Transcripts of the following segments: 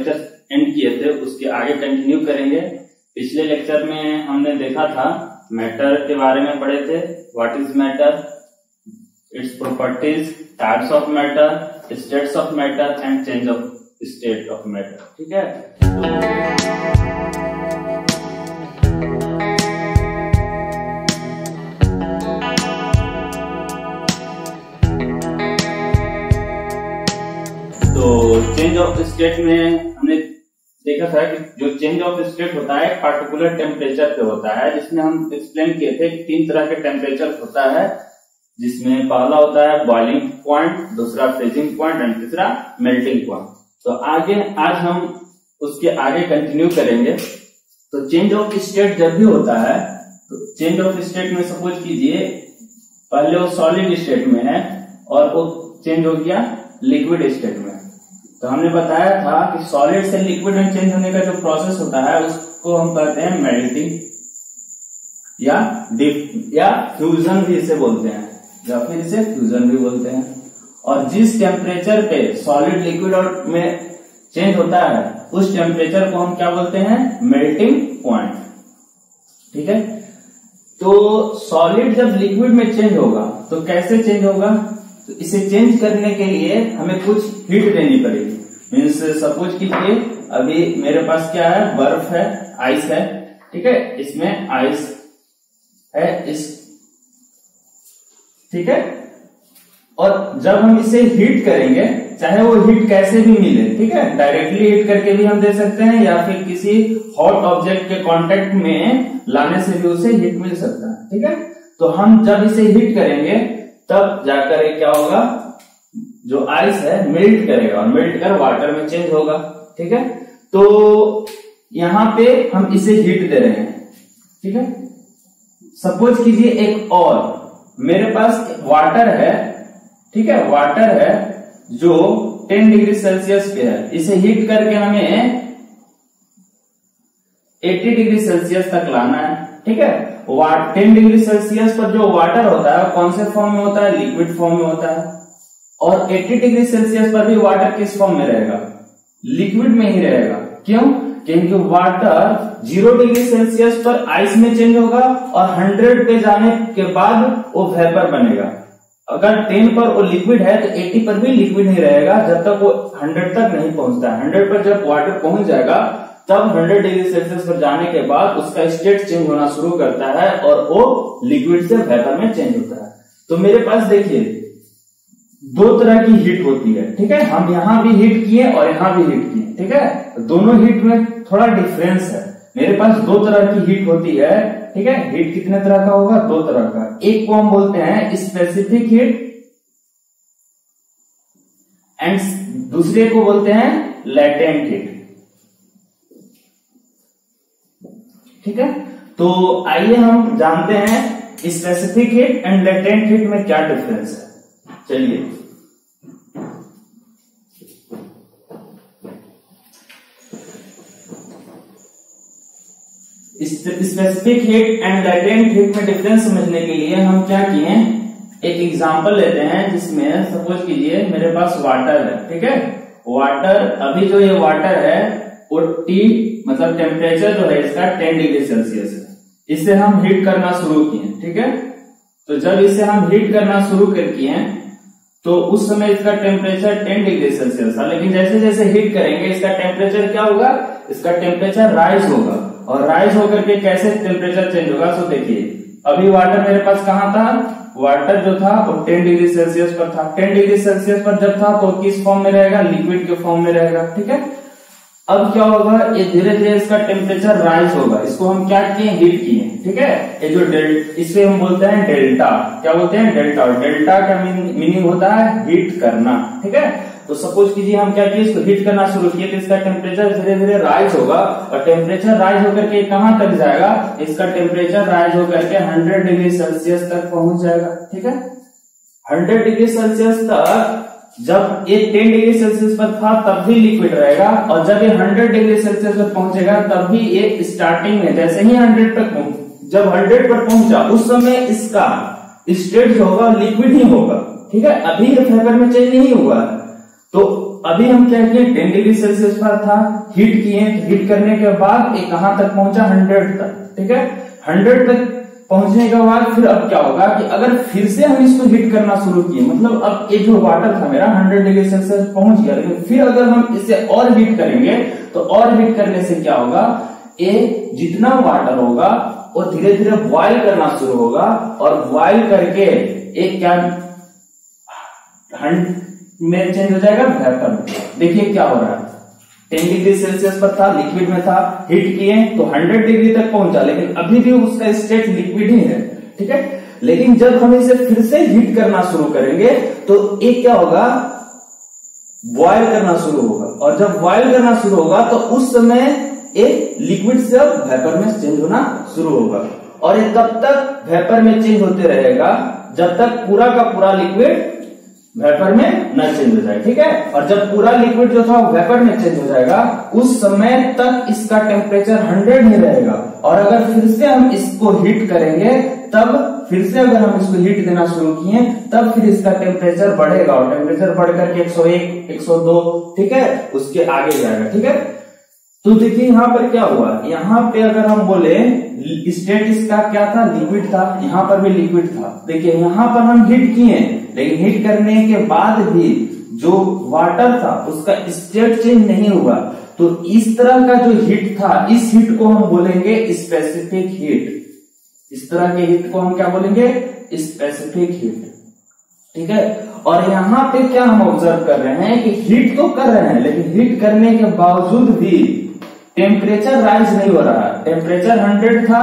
Lecture and किए थे उसके आगे कंटिन्यू करेंगे। पिछले लेक्चर में हमने देखा था मैटर के बारे में पढ़े थे, what is matter, its properties, types of matter, states of matter and change of state of matter. ठीक है, तो चेंज ऑफ स्टेट में हमने देखा था कि जो चेंज ऑफ स्टेट होता है पार्टिकुलर टेम्परेचर पे होता है, जिसमें हम एक्सप्लेन किए थे कि 3 तरह के टेम्परेचर होता है, जिसमें पहला होता है बॉइलिंग पॉइंट, दूसरा फ्रीजिंग पॉइंट एंड तीसरा मेल्टिंग पॉइंट। तो आज हम उसके आगे कंटिन्यू करेंगे। तो चेंज ऑफ स्टेट जब भी होता है तो चेंज ऑफ स्टेट में सपोज कीजिए पहले वो सॉलिड स्टेट में है और वो चेंज हो गया लिक्विड स्टेट में। तो हमने बताया था कि सॉलिड से लिक्विड में चेंज होने का जो प्रोसेस होता है उसको हम कहते हैं मेल्टिंग या फ्यूजन भी इसे बोलते हैं, या फिर इसे फ्यूजन भी बोलते हैं। और जिस टेम्परेचर पे सॉलिड लिक्विड और में चेंज होता है उस टेम्परेचर को हम क्या बोलते हैं, मेल्टिंग पॉइंट। ठीक है, तो सॉलिड जब लिक्विड में चेंज होगा तो कैसे चेंज होगा, तो इसे चेंज करने के लिए हमें कुछ हीट देनी पड़ेगी। मीन्स सपोज कीजिए अभी मेरे पास क्या है, बर्फ है, आइस है। ठीक है, इसमें आइस है ठीक है, और जब हम इसे हीट करेंगे, चाहे वो हीट कैसे भी मिले, ठीक है, डायरेक्टली हीट करके भी हम दे सकते हैं या फिर किसी हॉट ऑब्जेक्ट के कांटेक्ट में लाने से भी उसे हीट मिल सकता है। ठीक है, तो हम जब इसे हीट करेंगे तब जाकर क्या होगा, जो आइस है मेल्ट करेगा और मेल्ट कर वाटर में चेंज होगा। ठीक है, तो यहां पे हम इसे हीट दे रहे हैं। ठीक है, सपोज कीजिए एक और मेरे पास वाटर है, ठीक है, वाटर है जो 10 डिग्री सेल्सियस पे है, इसे हीट करके हमें 80 डिग्री सेल्सियस तक लाना है। ठीक है, 10 डिग्री सेल्सियस पर जो वाटर होता है कौन से फॉर्म में होता है, लिक्विड फॉर्म में होता है। और 80 डिग्री सेल्सियस पर भी वाटर किस फॉर्म में रहेगा, लिक्विड में ही रहेगा। क्यों, क्योंकि वाटर 0 डिग्री सेल्सियस पर आइस में चेंज होगा और 100 पे जाने के बाद वो वेपर बनेगा। अगर 10 पर वो लिक्विड है तो 80 पर भी लिक्विड ही रहेगा जब तक वो 100 तक नहीं पहुंचता है। 100 पर जब वाटर पहुंच जाएगा तब 100 डिग्री सेल्सियस पर जाने के बाद उसका स्टेट चेंज होना शुरू करता है और वो लिक्विड से वेपर में चेंज होता है। तो मेरे पास देखिए 2 तरह की हीट होती है। ठीक है, हम यहां भी हीट किए और यहां भी हीट किए। ठीक है, तो दोनों हीट में थोड़ा डिफरेंस है। मेरे पास 2 तरह की हीट होती है। ठीक है, हीट कितने तरह का होगा, 2 तरह का। एक को हम बोलते हैं स्पेसिफिक हीट एंड दूसरे को बोलते हैं लैटेंट हीट। ठीक है, तो आइए हम जानते हैं specific heat and latent heat में क्या डिफरेंस है। चलिए, specific heat and latent heat में डिफरेंस समझने के लिए हम क्या किए, एक एग्जांपल लेते हैं जिसमें सपोज कीजिए मेरे पास वाटर है। ठीक है, वाटर, अभी जो ये वाटर है वो T मतलब टेम्परेचर जो है इसका 10 डिग्री सेल्सियस है। इसे हम हीट करना शुरू किए। ठीक है, तो जब इसे हम हीट करना शुरू कर किए तो उस समय इसका टेम्परेचर 10 डिग्री सेल्सियस था, लेकिन जैसे जैसे हीट करेंगे इसका टेम्परेचर क्या होगा, इसका टेम्परेचर राइज होगा। और राइज होकर के कैसे टेम्परेचर चेंज होगा, तो देखिए अभी वाटर मेरे पास कहां था, वाटर जो था वो 10 डिग्री सेल्सियस पर था। 10 डिग्री सेल्सियस पर जब था तो किस फॉर्म में रहेगा, लिक्विड के फॉर्म में रहेगा। ठीक है, अब क्या होगा, ये धीरे धीरे इसका टेम्परेचर राइज होगा। इसको हम क्या किए, हीट किए। ठीक है, ये जो इसे हम बोलते हैं डेल्टा। क्या बोलते हैं, डेल्टा। और डेल्टा का मीनिंग होता है हीट करना। ठीक है, तो सपोज कीजिए हम क्या किए, इसको हीट करना शुरू किए तो इसका टेम्परेचर धीरे धीरे राइज होगा और टेम्परेचर राइज होकर के कहां तक जाएगा, इसका टेम्परेचर राइज होकर के 100 डिग्री सेल्सियस तक पहुंच जाएगा। ठीक है, 100 डिग्री सेल्सियस तक जब ये 10 डिग्री सेल्सियस पर था तब भी लिक्विड रहेगा और जब ये 100 डिग्री सेल्सियस पर पहुंचेगा तब भी ये स्टार्टिंग में जैसे ही 100 तक जब 100 पर पहुंचा उस समय इसका स्टेट जो होगा लिक्विड ही होगा। ठीक है, अभी ये वेपर में चेंज नहीं हुआ है। तो अभी हम क्या किए, 10 डिग्री सेल्सियस पर था, हीट किए, हीट करने के बाद ये कहां तक पहुंचा, 100 तक, ठीक है। 100 तक पहुंचने के बाद फिर अब क्या होगा कि अगर फिर से हम इसको हीट करना शुरू किए, मतलब अब ये जो वाटर था मेरा 100 डिग्री सेल्सियस पहुंच गया, लेकिन फिर अगर हम इसे और हीट करेंगे तो और हीट करने से क्या होगा, ये जितना वाटर होगा वो धीरे धीरे बॉयल करना शुरू होगा, और बॉयल करके एक क्या में चेंज हो जाएगा, वेपर में। देखिए क्या हो रहा है, 10 डिग्री सेल्सियस पर था, लिक्विड में था, हीट किए तो 100 डिग्री तक पहुंचा, लेकिन अभी भी उसका स्टेट लिक्विड ही है, ठीक है। लेकिन जब हम इसे फिर से हीट करना शुरू करेंगे तो एक क्या होगा, बॉयल करना शुरू होगा, और जब बॉयल करना शुरू होगा तो उस समय एक लिक्विड से वेपर में चेंज होना शुरू होगा, और ये तब तक वेपर में चेंज होते रहेगा जब तक पूरा का पूरा लिक्विड वेपर में न चेंज हो जाए, ठीक है। और जब पूरा लिक्विड जो था वेपर में चेंज हो जाएगा उस समय तक इसका टेम्परेचर 100 ही रहेगा, और अगर फिर से हम इसको हीट करेंगे तब फिर से अगर हम इसको हीट देना शुरू किए तब फिर इसका टेम्परेचर बढ़ेगा, और टेम्परेचर बढ़ करके 101, 102, ठीक है, उसके आगे जाएगा, ठीक है। तो देखिए यहाँ पर क्या हुआ, यहाँ पे अगर हम बोले स्टेट इसका क्या था, लिक्विड था, यहाँ पर भी लिक्विड था। देखिए यहाँ पर हम हीट किए, लेकिन हीट करने के बाद भी जो वाटर था उसका स्टेट चेंज नहीं हुआ, तो इस तरह का जो हीट था, इस हीट को हम बोलेंगे स्पेसिफिक हीट। इस तरह के हीट को हम क्या बोलेंगे, स्पेसिफिक हीट, ठीक है। और यहाँ पे क्या हम ऑब्जर्व कर रहे हैं कि हीट तो कर रहे हैं, लेकिन हीट करने के बावजूद भी टेम्परेचर राइज नहीं हो रहा है। टेम्परेचर 100 था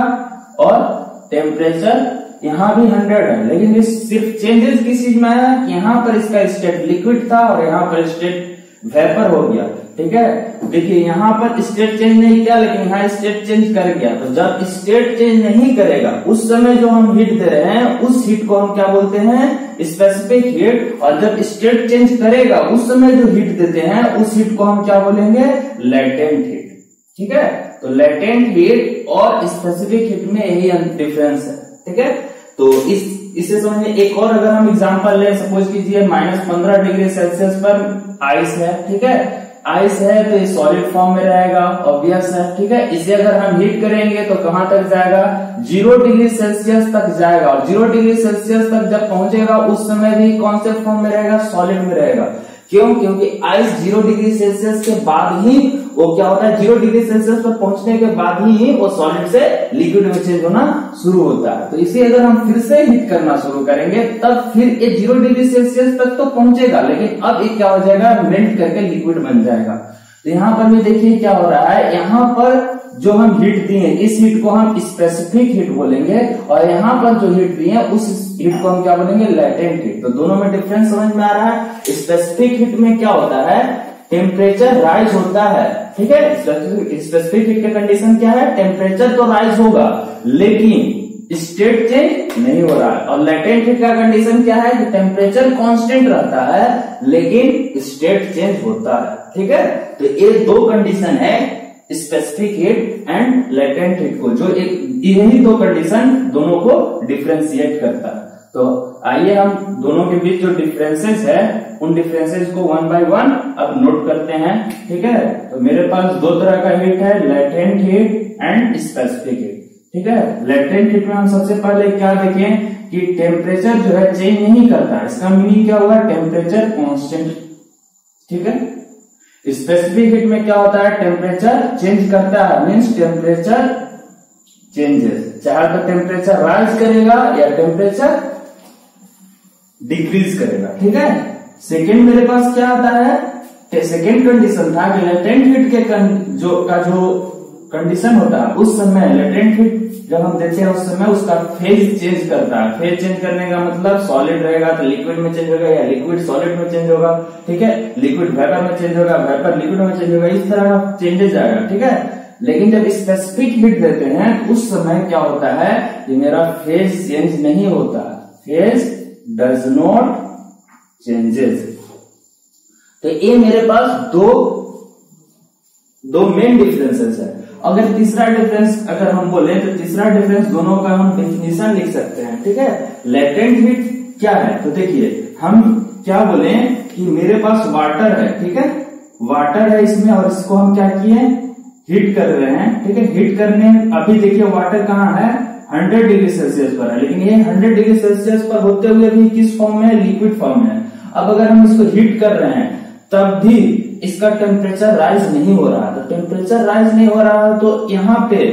और टेम्परेचर यहाँ भी 100 है, लेकिन ये सिर्फ चेंजेस किस चीज में है कि यहाँ पर इसका स्टेट लिक्विड था और यहाँ पर स्टेट वेपर हो गया, ठीक है। देखिए यहाँ पर स्टेट चेंज नहीं किया, लेकिन यहाँ स्टेट चेंज कर गया। तो जब स्टेट चेंज नहीं करेगा उस समय जो हम हीट दे रहे हैं उस हीट को हम क्या बोलते हैं, स्पेसिफिक हीट। और जब स्टेट चेंज करेगा उस समय जो हीट देते हैं उस हीट को हम क्या बोलेंगे, लेटेंट हीट, ठीक है। तो लेटेंट हीट और स्पेसिफिक हीट में यही डिफरेंस है, ठीक है। तो इसे समझने एक और अगर हम एग्जांपल लें, सपोज कीजिए -15 डिग्री सेल्सियस पर आइस है, ठीक है। आइस है तो ये सॉलिड फॉर्म में रहेगा, ऑब्वियस है, ठीक है। इसे अगर हम हीट करेंगे तो कहां तक जाएगा, 0 डिग्री सेल्सियस तक जाएगा, और 0 डिग्री सेल्सियस तक जब पहुंचेगा उस समय भी कौन से फॉर्म में रहेगा, सॉलिड में रहेगा। क्यों, क्योंकि आइस 0 डिग्री सेल्सियस के बाद ही वो क्या होता है, 0 डिग्री सेल्सियस पर पहुंचने के बाद ही वो सॉलिड से लिक्विड में चेंज होना शुरू होता है। तो इसे अगर हम फिर से हीट करना शुरू करेंगे तब फिर ये 0 डिग्री सेल्सियस तक तो पहुंचेगा, लेकिन अब ये क्या हो जाएगा, मेल्ट करके लिक्विड बन जाएगा। तो यहाँ पर भी देखिए क्या हो रहा है, यहाँ पर जो हम हीट दिए इस हीट को हम स्पेसिफिक हीट बोलेंगे, और यहाँ पर जो हीट दिए उस हीट को हम क्या बोलेंगे, लेटेंट हीट। तो दोनों में डिफरेंस समझ में आ रहा है। स्पेसिफिक हीट में क्या होता है, टेम्परेचर राइज होता है, ठीक है। स्पेसिफिक हीट की कंडीशन क्या है, टेम्परेचर तो राइज होगा लेकिन स्टेट चेंज नहीं हो रहा है। और लेटेंट हीट का कंडीशन क्या है कि टेम्परेचर कांस्टेंट रहता है लेकिन स्टेट चेंज होता है, ठीक है। तो ये दो कंडीशन है specific heat and latent heat को, जो यही दो कंडीशन दोनों को डिफ्रेंशिएट करता है। तो आइए हम दोनों के बीच जो डिफरेंसेस है उन डिफरेंसेस को 1 बाय 1 अब नोट करते हैं, ठीक है। तो मेरे पास दो तरह का हीट है, latent heat and specific heat, ठीक है। लेटेंट हीट में हम सबसे पहले क्या देखें कि टेम्परेचर जो है चेंज नहीं करता, इसका मीनिंग क्या हुआ, टेम्परेचर कांस्टेंट, ठीक है। स्पेसिफिक हीट में क्या होता है, टेम्परेचर चेंज करता है, मीन्स टेम्परेचर चेंजेस, चाहे तो टेम्परेचर राइज करेगा या टेम्परेचर डिक्रीज करेगा, ठीक है। सेकेंड मेरे पास क्या आता है, सेकेंड कंडीशन था कि लेटेंट हीट के जो कंडीशन होता है उस समय लेटेंट हीट जब हम देते हैं उस समय उसका फेज चेंज करता है। फेज चेंज करने का मतलब सॉलिड रहेगा तो लिक्विड में चेंज होगा, या लिक्विड सॉलिड में चेंज होगा, ठीक है। लिक्विड वेपर में चेंज होगा, वेपर लिक्विड में चेंज होगा, इस तरह का चेंजेस आएगा, ठीक है। लेकिन जब स्पेसिफिक हीट देते हैं उस समय क्या होता है कि मेरा फेज चेंज नहीं होता, फेज डज नॉट चेंजेस। तो ये मेरे पास दो मेन डिफरेंसेस है। अगर तीसरा डिफरेंस अगर हम बोले तो तीसरा डिफरेंस दोनों का हम डेफिनेशन लिख सकते हैं, ठीक है। लेटेंट हीट क्या है, तो देखिए हम क्या बोले कि मेरे पास वाटर है, ठीक है, वाटर है इसमें, और इसको हम क्या किए, हीट कर रहे हैं, ठीक है। हीट करने, अभी देखिए वाटर कहाँ है, 100 डिग्री सेल्सियस पर है, लेकिन ये 100 डिग्री सेल्सियस पर होते हुए भी किस फॉर्म में है, लिक्विड फॉर्म में है। अब अगर हम इसको हीट कर रहे हैं तब भी इसका टेम्परेचर राइज नहीं हो रहा, तो टेम्परेचर राइज नहीं हो रहा है, तो यहाँ पे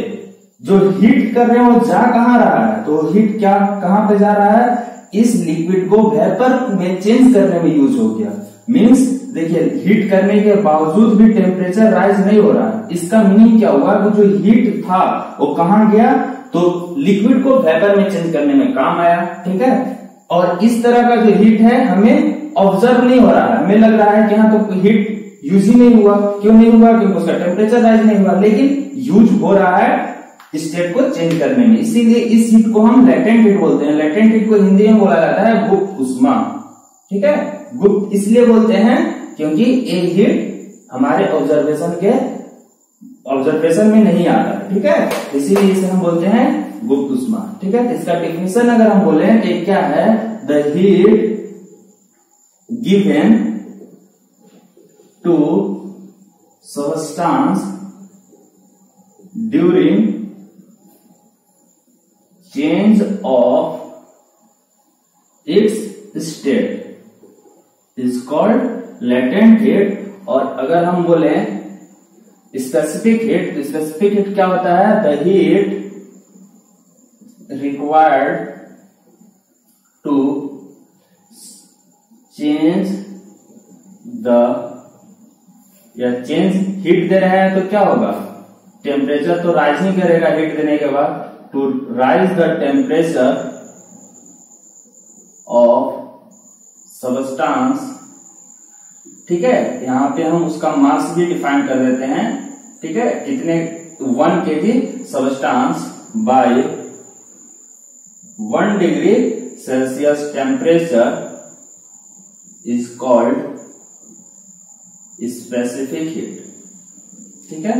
जो हीट कर रहे हैं वो जा कहाँ रहा है, तो हीट क्या कहाँ पे जा रहा है, इस लिक्विड को वेपर में चेंज करने में यूज हो गया। मीन्स देखिए हीट करने के बावजूद भी टेम्परेचर राइज नहीं हो रहा है, इसका मीनिंग क्या हुआ कि जो हीट था वो कहाँ गया, तो लिक्विड को वेपर में चेंज करने में काम आया, ठीक है। और इस तरह का जो हीट है हमें ऑब्जर्व नहीं हो रहा है, हमें लग रहा है कि हाँ तो हीट यूज ही नहीं हुआ, क्यों नहीं हुआ, क्योंकि उसका टेम्परेचर राइज नहीं हुआ, लेकिन यूज हो रहा है स्टेट को चेंज करने में। इसीलिए इस हीट को हम लेटेंट हीट बोलते हैं। लेटेंट हीट को हिंदी में बोला जाता है गुप्त उष्मा, ठीक है। गुप्त इसलिए बोलते हैं क्योंकि ये हीट हमारे ऑब्जर्वेशन में नहीं आता, ठीक है, इसीलिए इसे हम बोलते हैं गुप्त उष्मा, ठीक है। तो इसका डेफिनेशन अगर हम बोले तो क्या है, the heat given to substance during change of its state is called latent heat. और अगर हम बोले स्पेसिफिक हीट, तो स्पेसिफिक हीट क्या होता है, the heat required to change the, या चेंज हीट दे रहे हैं तो क्या होगा, टेम्परेचर तो राइज नहीं करेगा हीट देने के बाद, to raise the temperature of substance, ठीक है। यहाँ पे हम उसका मास भी डिफाइन कर देते हैं, ठीक है, कितने 1 kg substance by 1 degree Celsius temperature is called specific heat, ठीक है।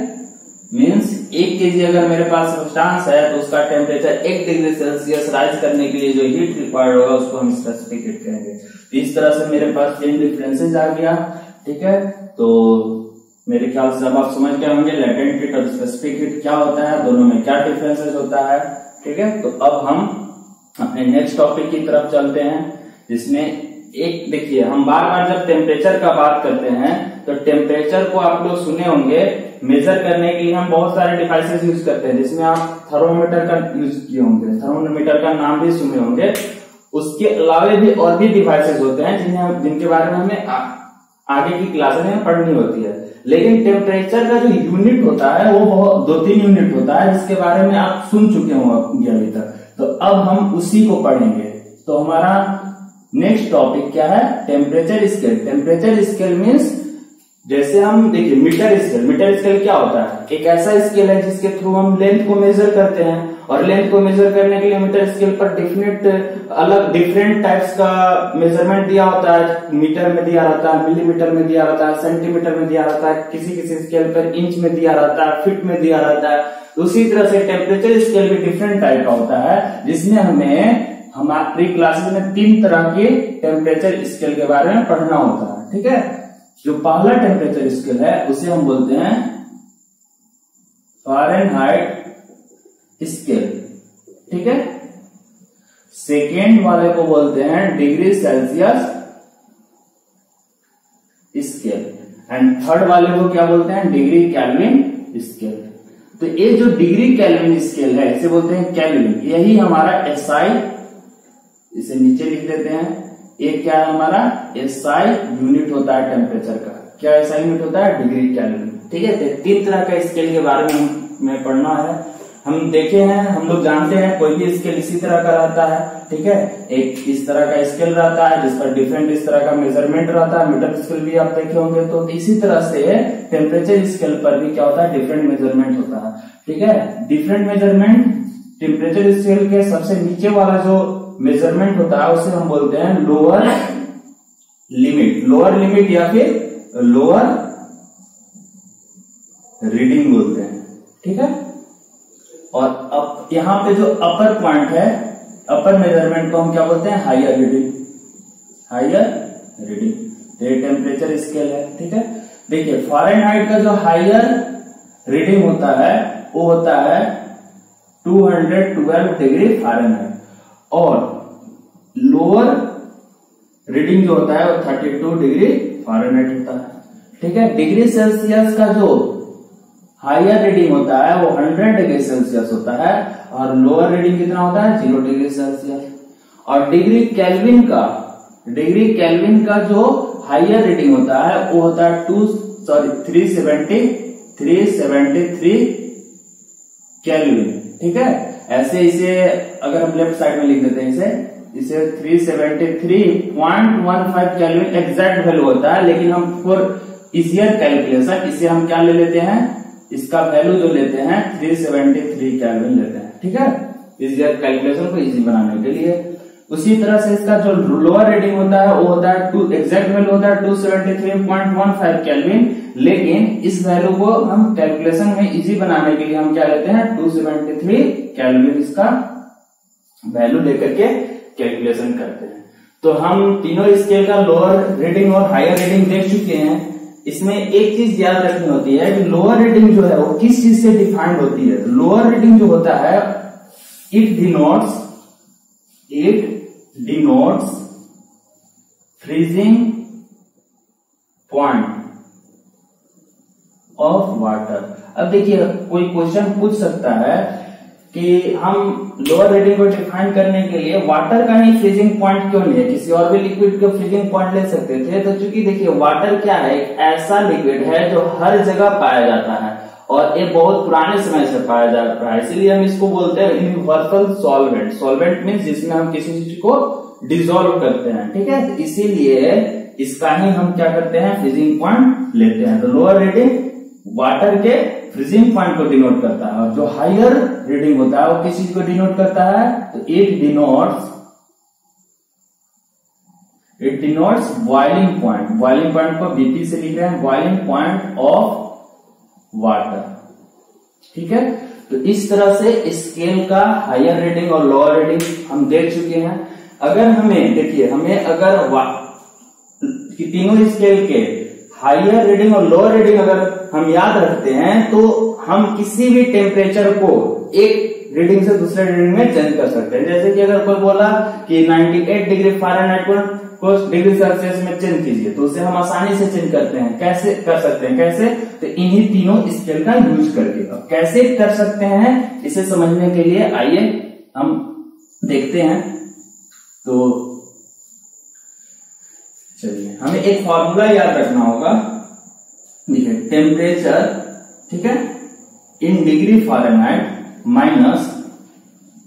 मीन्स 1 kg अगर मेरे पास सब्सटेंस है तो उसका टेम्परेचर 1 डिग्री सेल्सियस राइज करने के लिए जो हीट रिक्वायर्ड होगा उसको हम स्पेसिफिक हीट कहेंगे। तो इस तरह से मेरे पास 3 डिफरेंसेस आ गया, ठीक है। तो मेरे ख्याल से अब आप समझ गए होंगे लेटेंट हीट और स्पेसिफिक हीट क्या होता है, दोनों में क्या डिफरेंसेस होता है, ठीक है। तो अब हम अपने नेक्स्ट टॉपिक की तरफ चलते हैं, जिसमें एक देखिए, हम बार बार जब टेम्परेचर का बात करते हैं तो टेम्परेचर को आप लोग सुने होंगे, मेजर करने के लिए हम बहुत सारे डिवाइसेस यूज करते हैं, जिसमें आप थर्मोमीटर का यूज किए होंगे, थर्मोमीटर का नाम भी सुने होंगे। उसके अलावा भी और भी डिवाइसेस होते हैं जिनके बारे में हमें आगे की क्लास में पढ़नी होती है। लेकिन टेम्परेचर का जो यूनिट होता है वो बहुत 2-3 यूनिट होता है, जिसके बारे में आप सुन चुके होंगे अभी तक। तो अब हम उसी को पढ़ेंगे। तो हमारा नेक्स्ट टॉपिक क्या है, temperature scale. Temperature scale means जैसे हम देखिए मीटर स्केल, मीटर स्केल क्या होता है, एक ऐसा स्केल है जिसके थ्रू हम लेंथ को मेजर करते हैं, और लेंथ को मेजर करने के लिए मीटर स्केल पर डिफरेंट टाइप्स का मेजरमेंट दिया होता है। मीटर में दिया रहता है, मिलीमीटर में दिया रहता है, सेंटीमीटर में दिया रहता है, किसी किसी स्केल पर इंच में दिया रहता है, फीट में दिया रहता है। उसी तरह से टेम्परेचर स्केल भी डिफरेंट टाइप का होता है, जिसमें हमें हमारी क्लासेस में 3 तरह के टेम्परेचर स्केल के बारे में पढ़ना होता है, ठीक है। जो पहला टेम्परेचर स्केल है उसे हम बोलते हैं फ़ारेनहाइट स्केल, ठीक है। सेकेंड वाले को बोलते हैं degree Celsius scale, and third वाले को क्या बोलते हैं, डिग्री केल्विन स्केल। तो ये जो डिग्री केल्विन स्केल है इसे बोलते हैं केल्विन, यही हमारा एसआई, इसे नीचे लिख देते हैं। ये क्या है हमारा एसआई यूनिट होता है टेम्परेचर का, क्या एसआई यूनिट होता है, डिग्री केल्विन, ठीक है। तो 3 तरह का स्केल के बारे में हमें पढ़ना है। हम देखे हैं, हम लोग जानते हैं कोई भी स्केल इसी तरह का रहता है, ठीक है। एक इस तरह का स्केल रहता है जिस पर डिफरेंट इस तरह का मेजरमेंट रहता है, मीटर स्केल भी आप देखे होंगे। तो इसी तरह से टेम्परेचर स्केल पर भी क्या होता है, डिफरेंट मेजरमेंट होता है, ठीक है। डिफरेंट मेजरमेंट टेम्परेचर स्केल के सबसे नीचे वाला जो मेजरमेंट होता है उसे हम बोलते हैं लोअर लिमिट या फिर लोअर रीडिंग बोलते हैं, ठीक है। और अब यहाँ पे जो अपर पॉइंट है, अपर मेजरमेंट को हम क्या बोलते हैं, हायर रीडिंग। तो ये टेम्परेचर स्केल है। ठीक है, देखिए फ़ारेनहाइट का जो हायर रीडिंग होता है वो होता है 212 डिग्री फ़ारेनहाइट, और लोअर रीडिंग जो होता है वो 32 डिग्री फ़ारेनहाइट होता है। ठीक है, डिग्री सेल्सियस का जो हायर रीडिंग होता है वो 100 डिग्री सेल्सियस होता है, और लोअर रीडिंग कितना होता है 0 डिग्री सेल्सियस। और डिग्री केल्विन का जो हायर रीडिंग होता है वो होता है 373 केल्विन। ठीक है, ऐसे इसे अगर हम लेफ्ट साइड में लिख देते हैं इसे 373.15 केल्विन एग्जैक्ट वैल्यू होता है, लेकिन हम फॉर इजियर कैलकुलेशन इसे हम क्या ले लेते हैं, इसका वैल्यू जो लेते हैं 373 केल्विन लेते हैं। ठीक है, इजियर कैलकुलेशन को इजी बनाने के लिए। उसी तरह से इसका जो लोअर रीडिंग होता है वो होता है एग्जैक्ट वैल्यू होता है 273.15 केल्विन, लेकिन इस वैल्यू को हम कैलकुलेशन में इजी बनाने के लिए हम क्या लेते हैं 273 केल्विन इसका वैल्यू लेकर के कैलकुलेशन करते हैं। तो हम तीनों स्केल का लोअर रीडिंग और हायर रीडिंग देख चुके हैं। इसमें एक चीज याद रखनी होती है कि लोअर रीडिंग जो है वो किस चीज से डिफाइंड होती है। लोअर रीडिंग जो होता है it denotes freezing point of water. अब देखिए कोई क्वेश्चन पूछ सकता है कि हम लोअर रीडिंग को डिफाइन करने के लिए वाटर का ही फ्रीजिंग पॉइंट क्यों नहीं है, किसी और भी लिक्विड का फ्रीजिंग पॉइंट ले सकते थे। तो चूंकि देखिए वाटर क्या है, एक ऐसा लिक्विड है जो हर जगह पाया जाता है और ये बहुत पुराने समय से पाया जा रहा है, इसलिए हम इसको बोलते हैं यूनिवर्सल सॉल्वेंट। सॉल्वेंट मीन्स जिसमें हम किसी चीज को डिसॉल्व करते हैं। ठीक है, तो इसीलिए इसका ही हम क्या करते हैं फ्रीजिंग पॉइंट लेते हैं। तो लोअर रीडिंग वाटर के फ्रीजिंग पॉइंट को डिनोट करता है, और जो हायर रीडिंग होता है वो किस चीज को डिनोट करता है, तो it denotes boiling point. Boiling point को बीपी से लिख रहे हैं, बॉइलिंग पॉइंट ऑफ वाटर। ठीक है, तो इस तरह से स्केल का हायर रीडिंग और लोअर रीडिंग हम देख चुके हैं। अगर अगर तीनों स्केल के हायर रीडिंग और लोअर रीडिंग अगर हम याद रखते हैं तो हम किसी भी टेम्परेचर को एक रीडिंग से दूसरे रीडिंग में चेंज कर सकते हैं। जैसे कि अगर कोई बोला कि 98 डिग्री फ़ारेनहाइट को डिग्री सेल्सियस में चेंज कीजिए, तो उसे हम आसानी से चेंज करते हैं। कैसे कर सकते हैं, कैसे, तो इन्हीं तीनों स्केल का यूज करके। अब कैसे कर सकते हैं इसे समझने के लिए आइए हम देखते हैं। तो चलिए हमें एक फॉर्मूला याद रखना होगा। देखिए टेम्परेचर, ठीक है, in degree Fahrenheit minus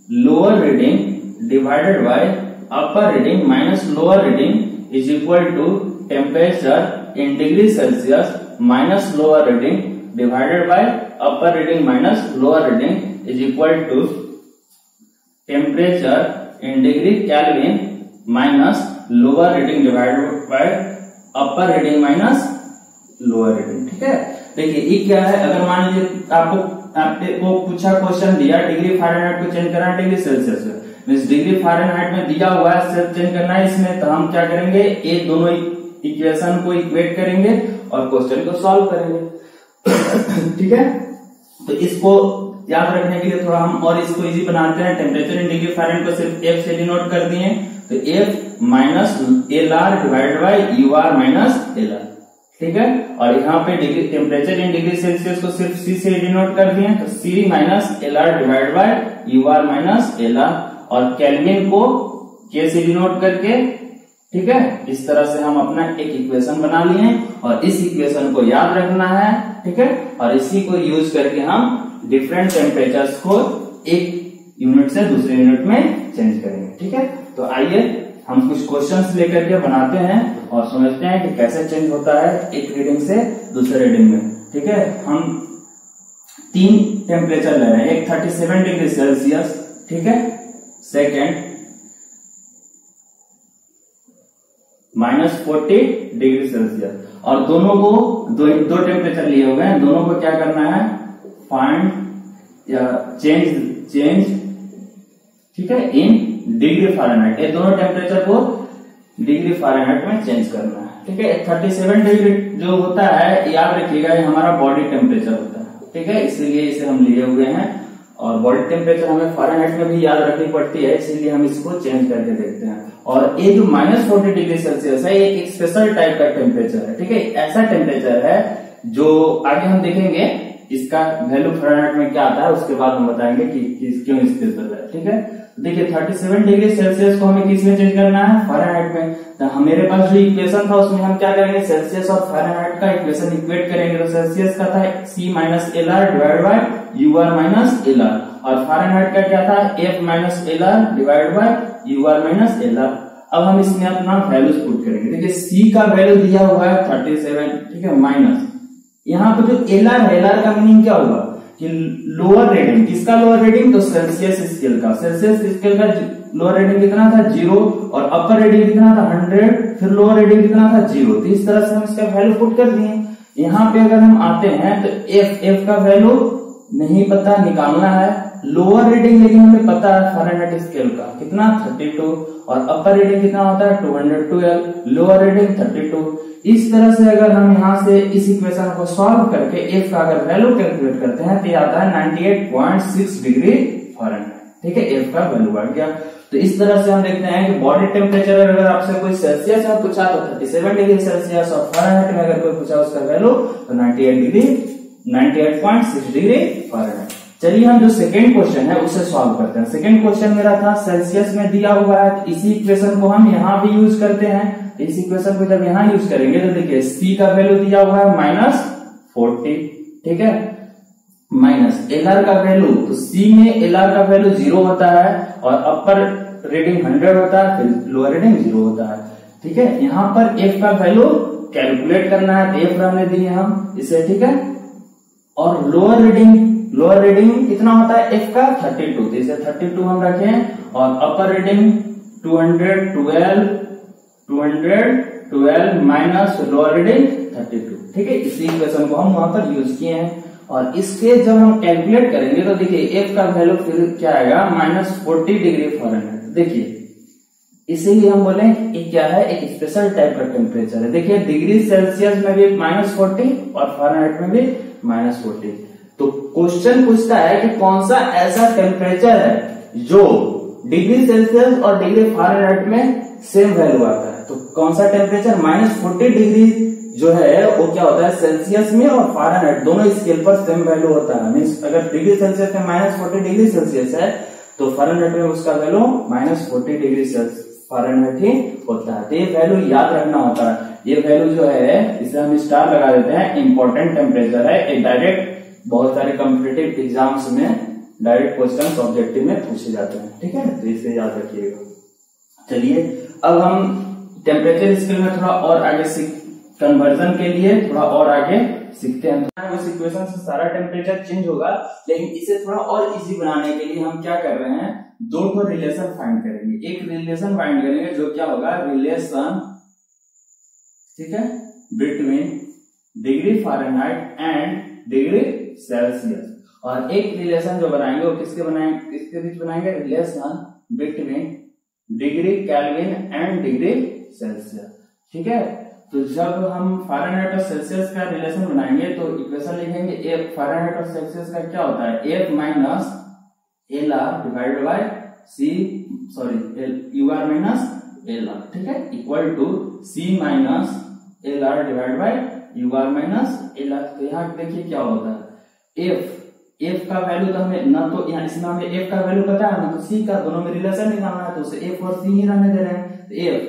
lower reading divided by upper reading minus lower reading is equal to temperature in degree Celsius minus lower reading divided by upper reading minus lower reading is equal to temperature in degree Kelvin minus lower reading divided by upper reading minus lower reading. ठीक है, देखिए ये क्या है, अगर मान लीजिए आपको पूछा क्वेश्चन दिया डिग्री फ़ारेनहाइट को चेंज करना डिग्री सेल्सियस में, मीन्स डिग्री फ़ारेनहाइट में दिया हुआ है सेल्फ चेंज करना है इसमें, तो हम क्या करेंगे, ये दोनों इक्वेशन को इक्वेट करेंगे और क्वेश्चन को सॉल्व करेंगे। ठीक है, तो इसको याद रखने के लिए थोड़ा हम और इसको इजी बनाते हैं। टेम्परेचर इन डिग्री फ़ारेनहाइट को सिर्फ एफ से डिनोट कर दिए, तो F minus L R divided by U R minus L R. ठीक है, और यहाँ पे degree temperature in degree Celsius को सिर्फ सी से डिनोट कर दिए, तो C minus L R divide by U R minus L R, और केल्विन को के से डिनोट करके। ठीक है, इस तरह से हम अपना एक इक्वेशन बना लिए और इस इक्वेशन को याद रखना है। ठीक है, और इसी को यूज करके हम डिफरेंट टेम्परेचर्स को एक यूनिट से दूसरे यूनिट में चेंज करेंगे। ठीक है, तो आइए हम कुछ क्वेश्चंस लेकर के बनाते हैं और समझते हैं कि कैसे चेंज होता है एक रीडिंग से दूसरे रीडिंग में। ठीक है, हम 3 टेम्परेचर ले रहे हैं, एक 37 डिग्री सेल्सियस, ठीक है, सेकेंड -40 डिग्री सेल्सियस, और दोनों को दो टेम्परेचर लिए हुए हैं, दोनों को क्या करना है, फाइंड या चेंज, ठीक है, इन डिग्री फ़ारेनहाइट। ये दोनों टेम्परेचर को डिग्री फ़ारेनहाइट में चेंज करना है। ठीक है। 37 डिग्री जो होता है याद रखिएगा ये हमारा बॉडी टेम्परेचर होता है, ठीक है, इसीलिए इसे हम लिए हुए हैं। और बॉडी टेम्परेचर हमें फ़ारेनहाइट में भी याद रखनी पड़ती है, इसीलिए हम इसको चेंज करके देखते हैं। और ये जो -40 डिग्री सेल्सियस है ये एक स्पेशल टाइप का टेम्परेचर है, ठीक है। ऐसा टेम्परेचर है जो आगे हम देखेंगे इसका वैल्यू फ़ारेनहाइट में क्या आता है, उसके बाद हम बताएंगे कि क्यों स्पेशल है, ठीक है। देखिए 37 डिग्री सेल्सियस को हमें किस में चेंज करना है, फ़ारेनहाइट में। तो मेरे पास जो इक्वेशन था उसमें हम क्या करेंगे, सेल्सियस और फ़ारेनहाइट का इक्वेशन इक्वेट करेंगे। तो सेल्सियस का था C - LR divide by UR - LR, और फ़ारेनहाइट का क्या था, F - LR divide by UR - LR। अब हम इसमें अपना वैल्यूज पुट करेंगे। देखिए C का वैल्यू दिया हुआ है 37, ठीक है, माइनस यहाँ पे जो LR है, LR का मीनिंग क्या होगा कि लोअर रीडिंग, किसका लोअर रीडिंग, तो सेल्सियस स्केल का। सेल्सियस स्केल का लोअर रीडिंग कितना था 0, और अपर रीडिंग कितना था 100, फिर लोअर रीडिंग कितना था 0। तो इस तरह से हम इसका वैल्यू पुट कर दिए। यहाँ पे अगर हम आते हैं तो F का वैल्यू नहीं पता, निकालना है। लोअर रीडिंग लेकिन हमें पता है फ़ारेनहाइट स्केल का कितना 32, और अपर रीडिंग कितना होता है 212, लोअर रीडिंग 32। इस तरह से अगर हम यहाँ से इस इक्वेशन को सॉल्व करके F का अगर वैल्यू कैलकुलेट करते हैं तो ये आता है 98.6 डिग्री फ़ारेनहाइट, ठीक है। F का वैल्यू बढ़ गया। तो इस तरह से हम देखते हैं कि बॉडी टेम्परेचर अगर आपसे कोई सेल्सियस में पूछा तो 37 डिग्री सेल्सियस, और फ़ारेनहाइट में अगर कोई पूछा उसका वैल्यू तो 98.6 डिग्री फ़ारेनहाइट। चलिए हम जो सेकेंड क्वेश्चन है उसे सॉल्व करते हैं। सेकेंड क्वेश्चन मेरा था सेल्सियस में दिया हुआ है, तो इसी इक्वेशन को हम यहाँ भी यूज करते हैं। इस इक्वेशन को जब यहाँ यूज करेंगे तो देखिए C का वैल्यू दिया हुआ है -40, ठीक है, माइनस LR का वैल्यू, तो C में LR का वैल्यू 0 होता है, और अपर रीडिंग 100 होता है, फिर लोअर रीडिंग 0 होता है, ठीक है। यहाँ पर F का वैल्यू कैलकुलेट करना है, तो F हमने दिए हम इसे, ठीक है। और लोअर रीडिंग कितना होता है F का 32, तो इसे 32 हम रखें, और अपर रीडिंग 212 माइनस लोअर रीडिंग 32, ठीक है। इसी इक्वेशन को हम वहां पर यूज किए हैं। और इसके जब हम कैलकुलेट करेंगे तो देखिए F का वैल्यू फिर क्या आएगा, -40 डिग्री फ़ारेनहाइट। देखिए इसीलिए हम बोले ये क्या है, एक स्पेशल टाइप का टेम्परेचर है। देखिए डिग्री सेल्सियस में भी -40 और फ़ारेनहाइट में भी -40। तो क्वेश्चन पूछता है कि कौन सा ऐसा टेम्परेचर है जो डिग्री सेल्सियस और डिग्री फ़ारेनहाइट में सेम वैल्यू आता है। तो कौन सा टेम्परेचर, -40 डिग्री जो है वो क्या होता है सेल्सियस में और फ़ारेनहाइट दोनों स्केल पर सेम वैल्यू होता है। मीन्स अगर डिग्री सेल्सियस में -40 डिग्री सेल्सियस है तो फ़ारेनहाइट में उसका वैल्यू -40 डिग्री फ़ारेनहाइट ही होता है। तो ये वैल्यू याद रखना होता है। ये वैल्यू जो है इसे हम स्टार लगा देते हैं, इंपॉर्टेंट टेम्परेचर है। एक डायरेक्ट बहुत सारे कॉम्पिटिटिव एग्जाम्स में डायरेक्ट क्वेश्चन ऑब्जेक्टिव में पूछे जाते हैं, ठीक है, तो इसे याद रखिएगा। चलिए अब हम टेम्परेचर स्केल में थोड़ा और आगे कन्वर्जन के लिए थोड़ा और आगे सीखते हैं। उस इक्वेशन से सारा टेम्परेचर चेंज होगा, लेकिन इसे थोड़ा और इजी बनाने के लिए हम क्या कर रहे हैं, दो को रिलेशन फाइंड करेंगे। एक रिलेशन फाइंड करेंगे जो क्या होगा, रिलेशन, ठीक है, between degree Fahrenheit and degree Celsius. और एक रिलेशन जो बनाएंगे वो किसके बीच बनाएंगे, relation between degree kelvin and degree Celsius, ठीक है। तो जब हम फ़ारेनहाइट और सेल्सियस का रिलेशन बनाएंगे तो इक्वेशन लिखेंगे F फ़ारेनहाइट और सेल्सियस का क्या होता है, F minus LR divide by UR minus LR, ठीक है, equal to C minus LR divide by UR minus LR। तो यहाँ देखिए क्या होता है, F का वैल्यू तो हमें ना, तो यहाँ इसमें हमें F का वैल्यू पता है ना, तो C का, दोनों में रिलेशन निकालना है, तो उसे F और C ही रहने दे रहे हैं। तो F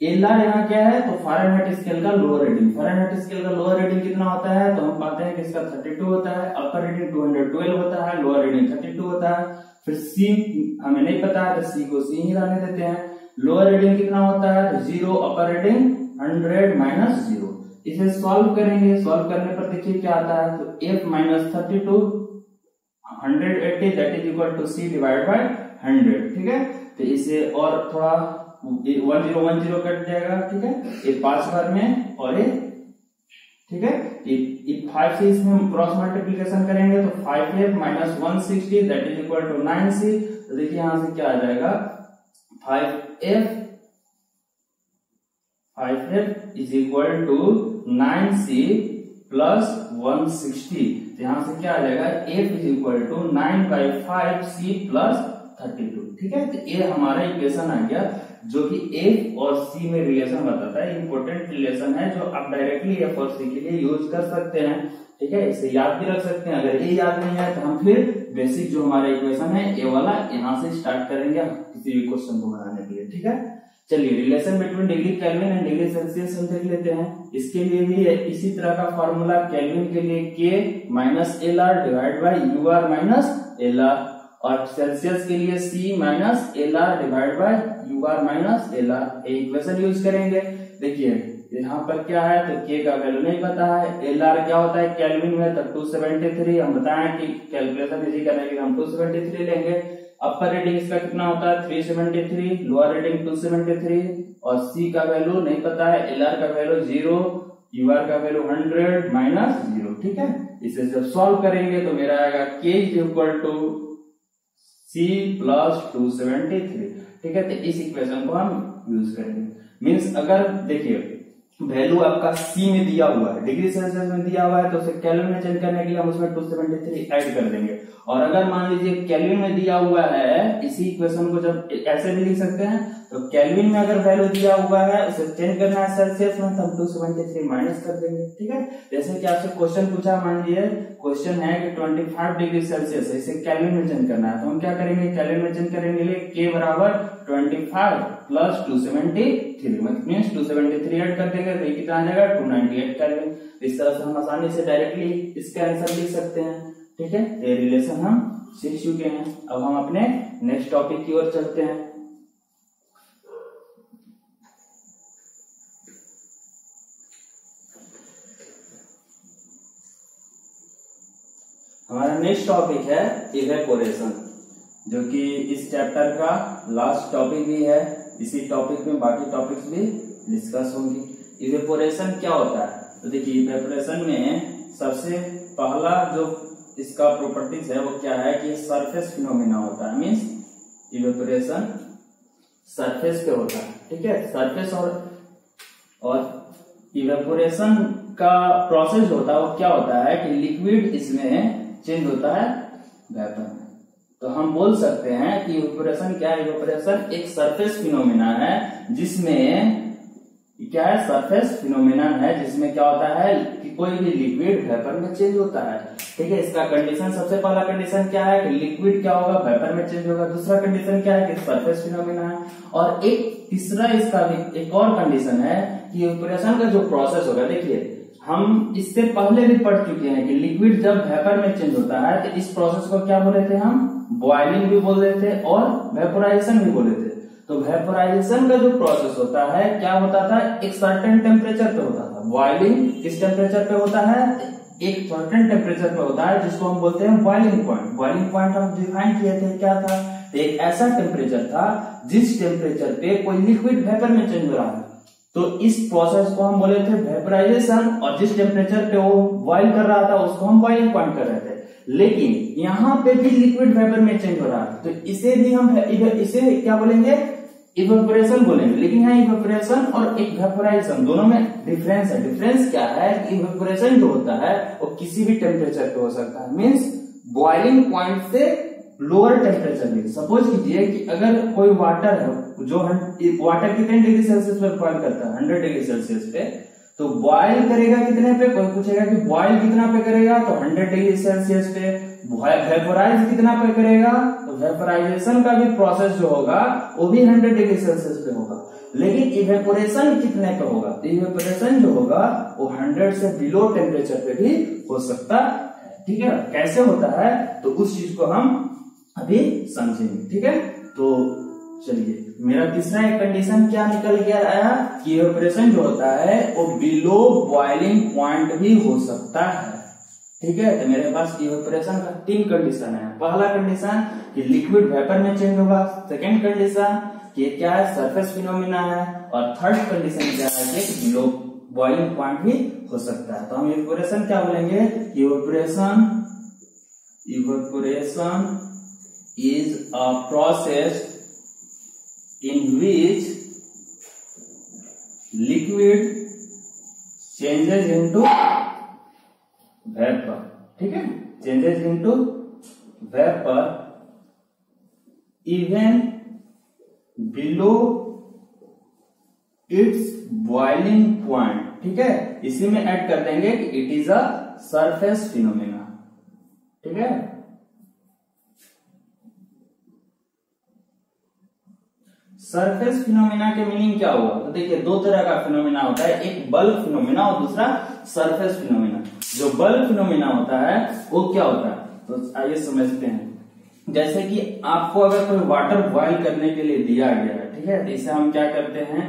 LR यहाँ क्या है, तो फ़ारेनहाइट स्केल का लोअर रीडिंग। फ़ारेनहाइट स्केल का लोअर रीडिंग कितना होता है, तो हम पाते हैं कि इसका 32 होता है, अपर रीडिंग 212 होता है, लोअर रीडिंग 32 होता है। फिर C हमें नहीं पता है तो C को C ही रहने देते हैं। लोअर रीडिंग कितना होता है 0, अपर रीडिंग 100 माइनस 0। इसे सॉल्व करेंगे, सॉल्व करने पर देखिए क्या आता है, तो F minus 32 180 that is equal to C divide by 100, ठीक है। तो इसे और थोड़ा 1010 कट जाएगा, ठीक है, ये 5 बार में, और ये, ठीक है, ये 5 से इसमें क्रॉस मल्टीप्लिकेशन करेंगे तो 5F minus 160 that is equal to 9C। तो देखिए यहां से क्या आ जाएगा, 5F 5F is equal to 9C plus 160। यहां से क्या आ जाएगा, F is equal to 9/5C plus 32। ठीक है, तो ये हमारा इक्वेशन आ गया जो कि F और C में रिलेशन बताता है। इंपॉर्टेंट रिलेशन है जो आप डायरेक्टली F और C के लिए यूज कर सकते हैं। ठीक है, इसे याद भी रख सकते हैं। अगर ये याद नहीं है तो हम फिर बेसिक जो हमारा इक्वेशन है ये वाला यहाँ से स्टार्ट करेंगे किसी भी क्वेश्चन को बनाने के लिए। ठीक है, चलिए relation between degree kelvin and degree Celsius हम देख लेते हैं। इसके लिए भी इसी तरह का फॉर्मूला, केल्विन के लिए K minus LR divide by UR minus LR, और सेल्सियस के लिए C minus LR divide by UR minus LR, equation use करेंगे। देखिए यहाँ पर क्या है, तो K का वैल्यू नहीं पता है, LR क्या होता है केल्विन में, तो 273 हम बताएं कि कैलकुलेशन इजी करने के लिए हम 273 लेंगे। अपर रेटिंग इसका कितना होता है 373, लोअर रेटिंग 273, और C का वैल्यू नहीं पता है, LR का वैल्यू 0, UR का वैल्यू 100 माइनस 0। ठीक है, इसे जब सॉल्व करेंगे तो मेरा आएगा K is equal to C plus 273। ठीक है, तो इस इक्वेशन को हम यूज करेंगे। मीन्स अगर देखिए वैल्यू आपका C में दिया हुआ है, डिग्री सेल्सियस में दिया हुआ है, तो उसे केल्विन में चेंज करने के लिए हम उसमें 273 ऐड कर देंगे। और अगर मान लीजिए केल्विन में दिया हुआ है, इसी इक्वेशन को जब ऐसे भी लिख सकते हैं, तो केल्विन में अगर वैल्यू दिया हुआ है उसे चेंज करना है सेल्सियस में, तो हम 273 माइनस कर देंगे। ठीक है, जैसे कि आपसे क्वेश्चन पूछा, मान लीजिए क्वेश्चन है कि 25 डिग्री सेल्सियस है, इसे केल्विन में चेंज करना है, तो हम क्या करेंगे, केल्विन में चेंज करने के लिए K बराबर 25 प्लस 273 मीन्स 273 ऐड कर देंगे, तो ये कितना आ जाएगा 298 केल्विन। इस तरह से हम आसानी से डायरेक्टली इसका आंसर लिख सकते हैं। ठीक है, ये रिलेशन हम सीख चुके हैं। अब हम अपने नेक्स्ट टॉपिक की ओर चलते हैं। हमारा नेक्स्ट टॉपिक है इवेपोरेशन, जो कि इस चैप्टर का लास्ट टॉपिक भी है। इसी टॉपिक में बाकी टॉपिक्स भी डिस्कस होंगी। इवेपोरेशन क्या होता है, तो देखिए इवेपोरेशन में सबसे पहला जो इसका प्रॉपर्टीज है वो क्या है कि सरफेस फिनोमिना होता है। मीन्स इवेपोरेशन सरफेस पे होता है। ठीक है, सरफेस और इवेपोरेशन का प्रोसेस होता है वो क्या होता है कि लिक्विड इसमें चेंज होता है वेपर में। तो हम बोल सकते हैं कि इवेपोरेशन क्या है, इवेपोरेशन एक सरफेस फिनोमिना है जिसमें क्या है, सरफेस फिनोमिना है जिसमें क्या होता है कि कोई भी लिक्विड वेपर में चेंज होता है। ठीक है, इसका कंडीशन, सबसे पहला कंडीशन क्या है कि लिक्विड क्या होगा, वेपर में चेंज होगा। दूसरा कंडीशन क्या है कि सरफेस फिनोमिना है। और एक तीसरा इसका एक और कंडीशन है कि इवेपोरेशन का जो प्रोसेस होगा, देखिए हम इससे पहले भी पढ़ चुके हैं कि लिक्विड जब वेपर में चेंज होता है तो इस प्रोसेस को क्या बोले थे हम, बॉइलिंग भी बोल रहे थे और वेपोराइजेशन भी बोले थे। तो वेपोराइजेशन का जो प्रोसेस होता है क्या होता था, एक सर्टेन टेम्परेचर पे होता था। बॉइलिंग किस टेम्परेचर पे होता है, एक सर्टेन टेम्परेचर पे होता है जिसको हम बोलते हैं बॉइलिंग पॉइंट। बॉइलिंग पॉइंट हम डिफाइन किए थे, क्या था, एक ऐसा टेम्परेचर था जिस टेम्परेचर पे कोई लिक्विड वेपर में चेंज हो रहा है। तो इस प्रोसेस को हम बोले थे वेपोराइजेशन, और जिस टेम्परेचर पे वो बॉइल कर रहा था उसको हम बॉइलिंग पॉइंट कर रहे थे। लेकिन यहाँ पे भी लिक्विड वेपर में चेंज हो रहा है, तो इसे भी हम इसे क्या बोलेंगे, इवेपोरेशन बोलेंगे। लेकिन यहाँ इवेपोरेशन और एक वेपोराइजेशन दोनों में डिफरेंस है। डिफरेंस क्या है, इवेपोरेशन जो होता है वो किसी भी टेम्परेचर पे हो सकता है। मीन्स बॉइलिंग पॉइंट से लोअर टेम्परेचर में। सपोज कीजिए कि अगर कोई वाटर है जो वाटर कितने डिग्री सेल्सियस पे बॉइल करता है, 100 डिग्री सेल्सियस पे, तो बॉइल करेगा कितने पे, कोई पूछेगा कि बॉइल कितना पे करेगा, तो 100 डिग्री सेल्सियस पे। वेपोराइज कितना पे करेगा, तो वेपोराइजेशन का भी प्रोसेस जो होगा वो भी 100 डिग्री सेल्सियस पे होगा। लेकिन इवेपोरेशन कितने पे होगा, तो इवेपोरेशन जो होगा वो 100 से बिलो टेम्परेचर पे भी हो सकता है। ठीक है, कैसे होता है तो उस चीज को हम अभी समझेंगे। ठीक है, तो चलिए मेरा तीसरा एक कंडीशन क्या निकल गया आया कि इवेपोरेशन जो होता है वो बिलो बॉइलिंग पॉइंट भी हो सकता है। ठीक है, तो मेरे पास इवेपोरेशन का 3 कंडीशन है। पहला कंडीशन कि लिक्विड वेपर में चेंज होगा, सेकेंड कंडीशन कि क्या है, सरफेस फिनोमिना है, और थर्ड कंडीशन क्या है कि बिलो बॉइलिंग पॉइंट भी हो सकता है। तो हम इवेपोरेशन क्या बोलेंगे, evaporation is a process in which liquid changes into vapour, ठीक है, changes into vapour even below it's boiling point, ठीक है। इसी में ऐड कर देंगे कि it is a surface phenomena, ठीक है। सरफेस फिनोमेना के मीनिंग क्या हुआ? तो देखिए दो तरह का फिनोमेना होता है, एक बल्क फिनोमेना और दूसरा सरफेस फिनोमेना। जो बल्क फिनोमेना होता है वो क्या होता है, तो आइए समझते हैं। जैसे कि आपको अगर कोई वाटर बॉयल करने के लिए दिया गया है, ठीक है, तो इसे हम क्या करते हैं,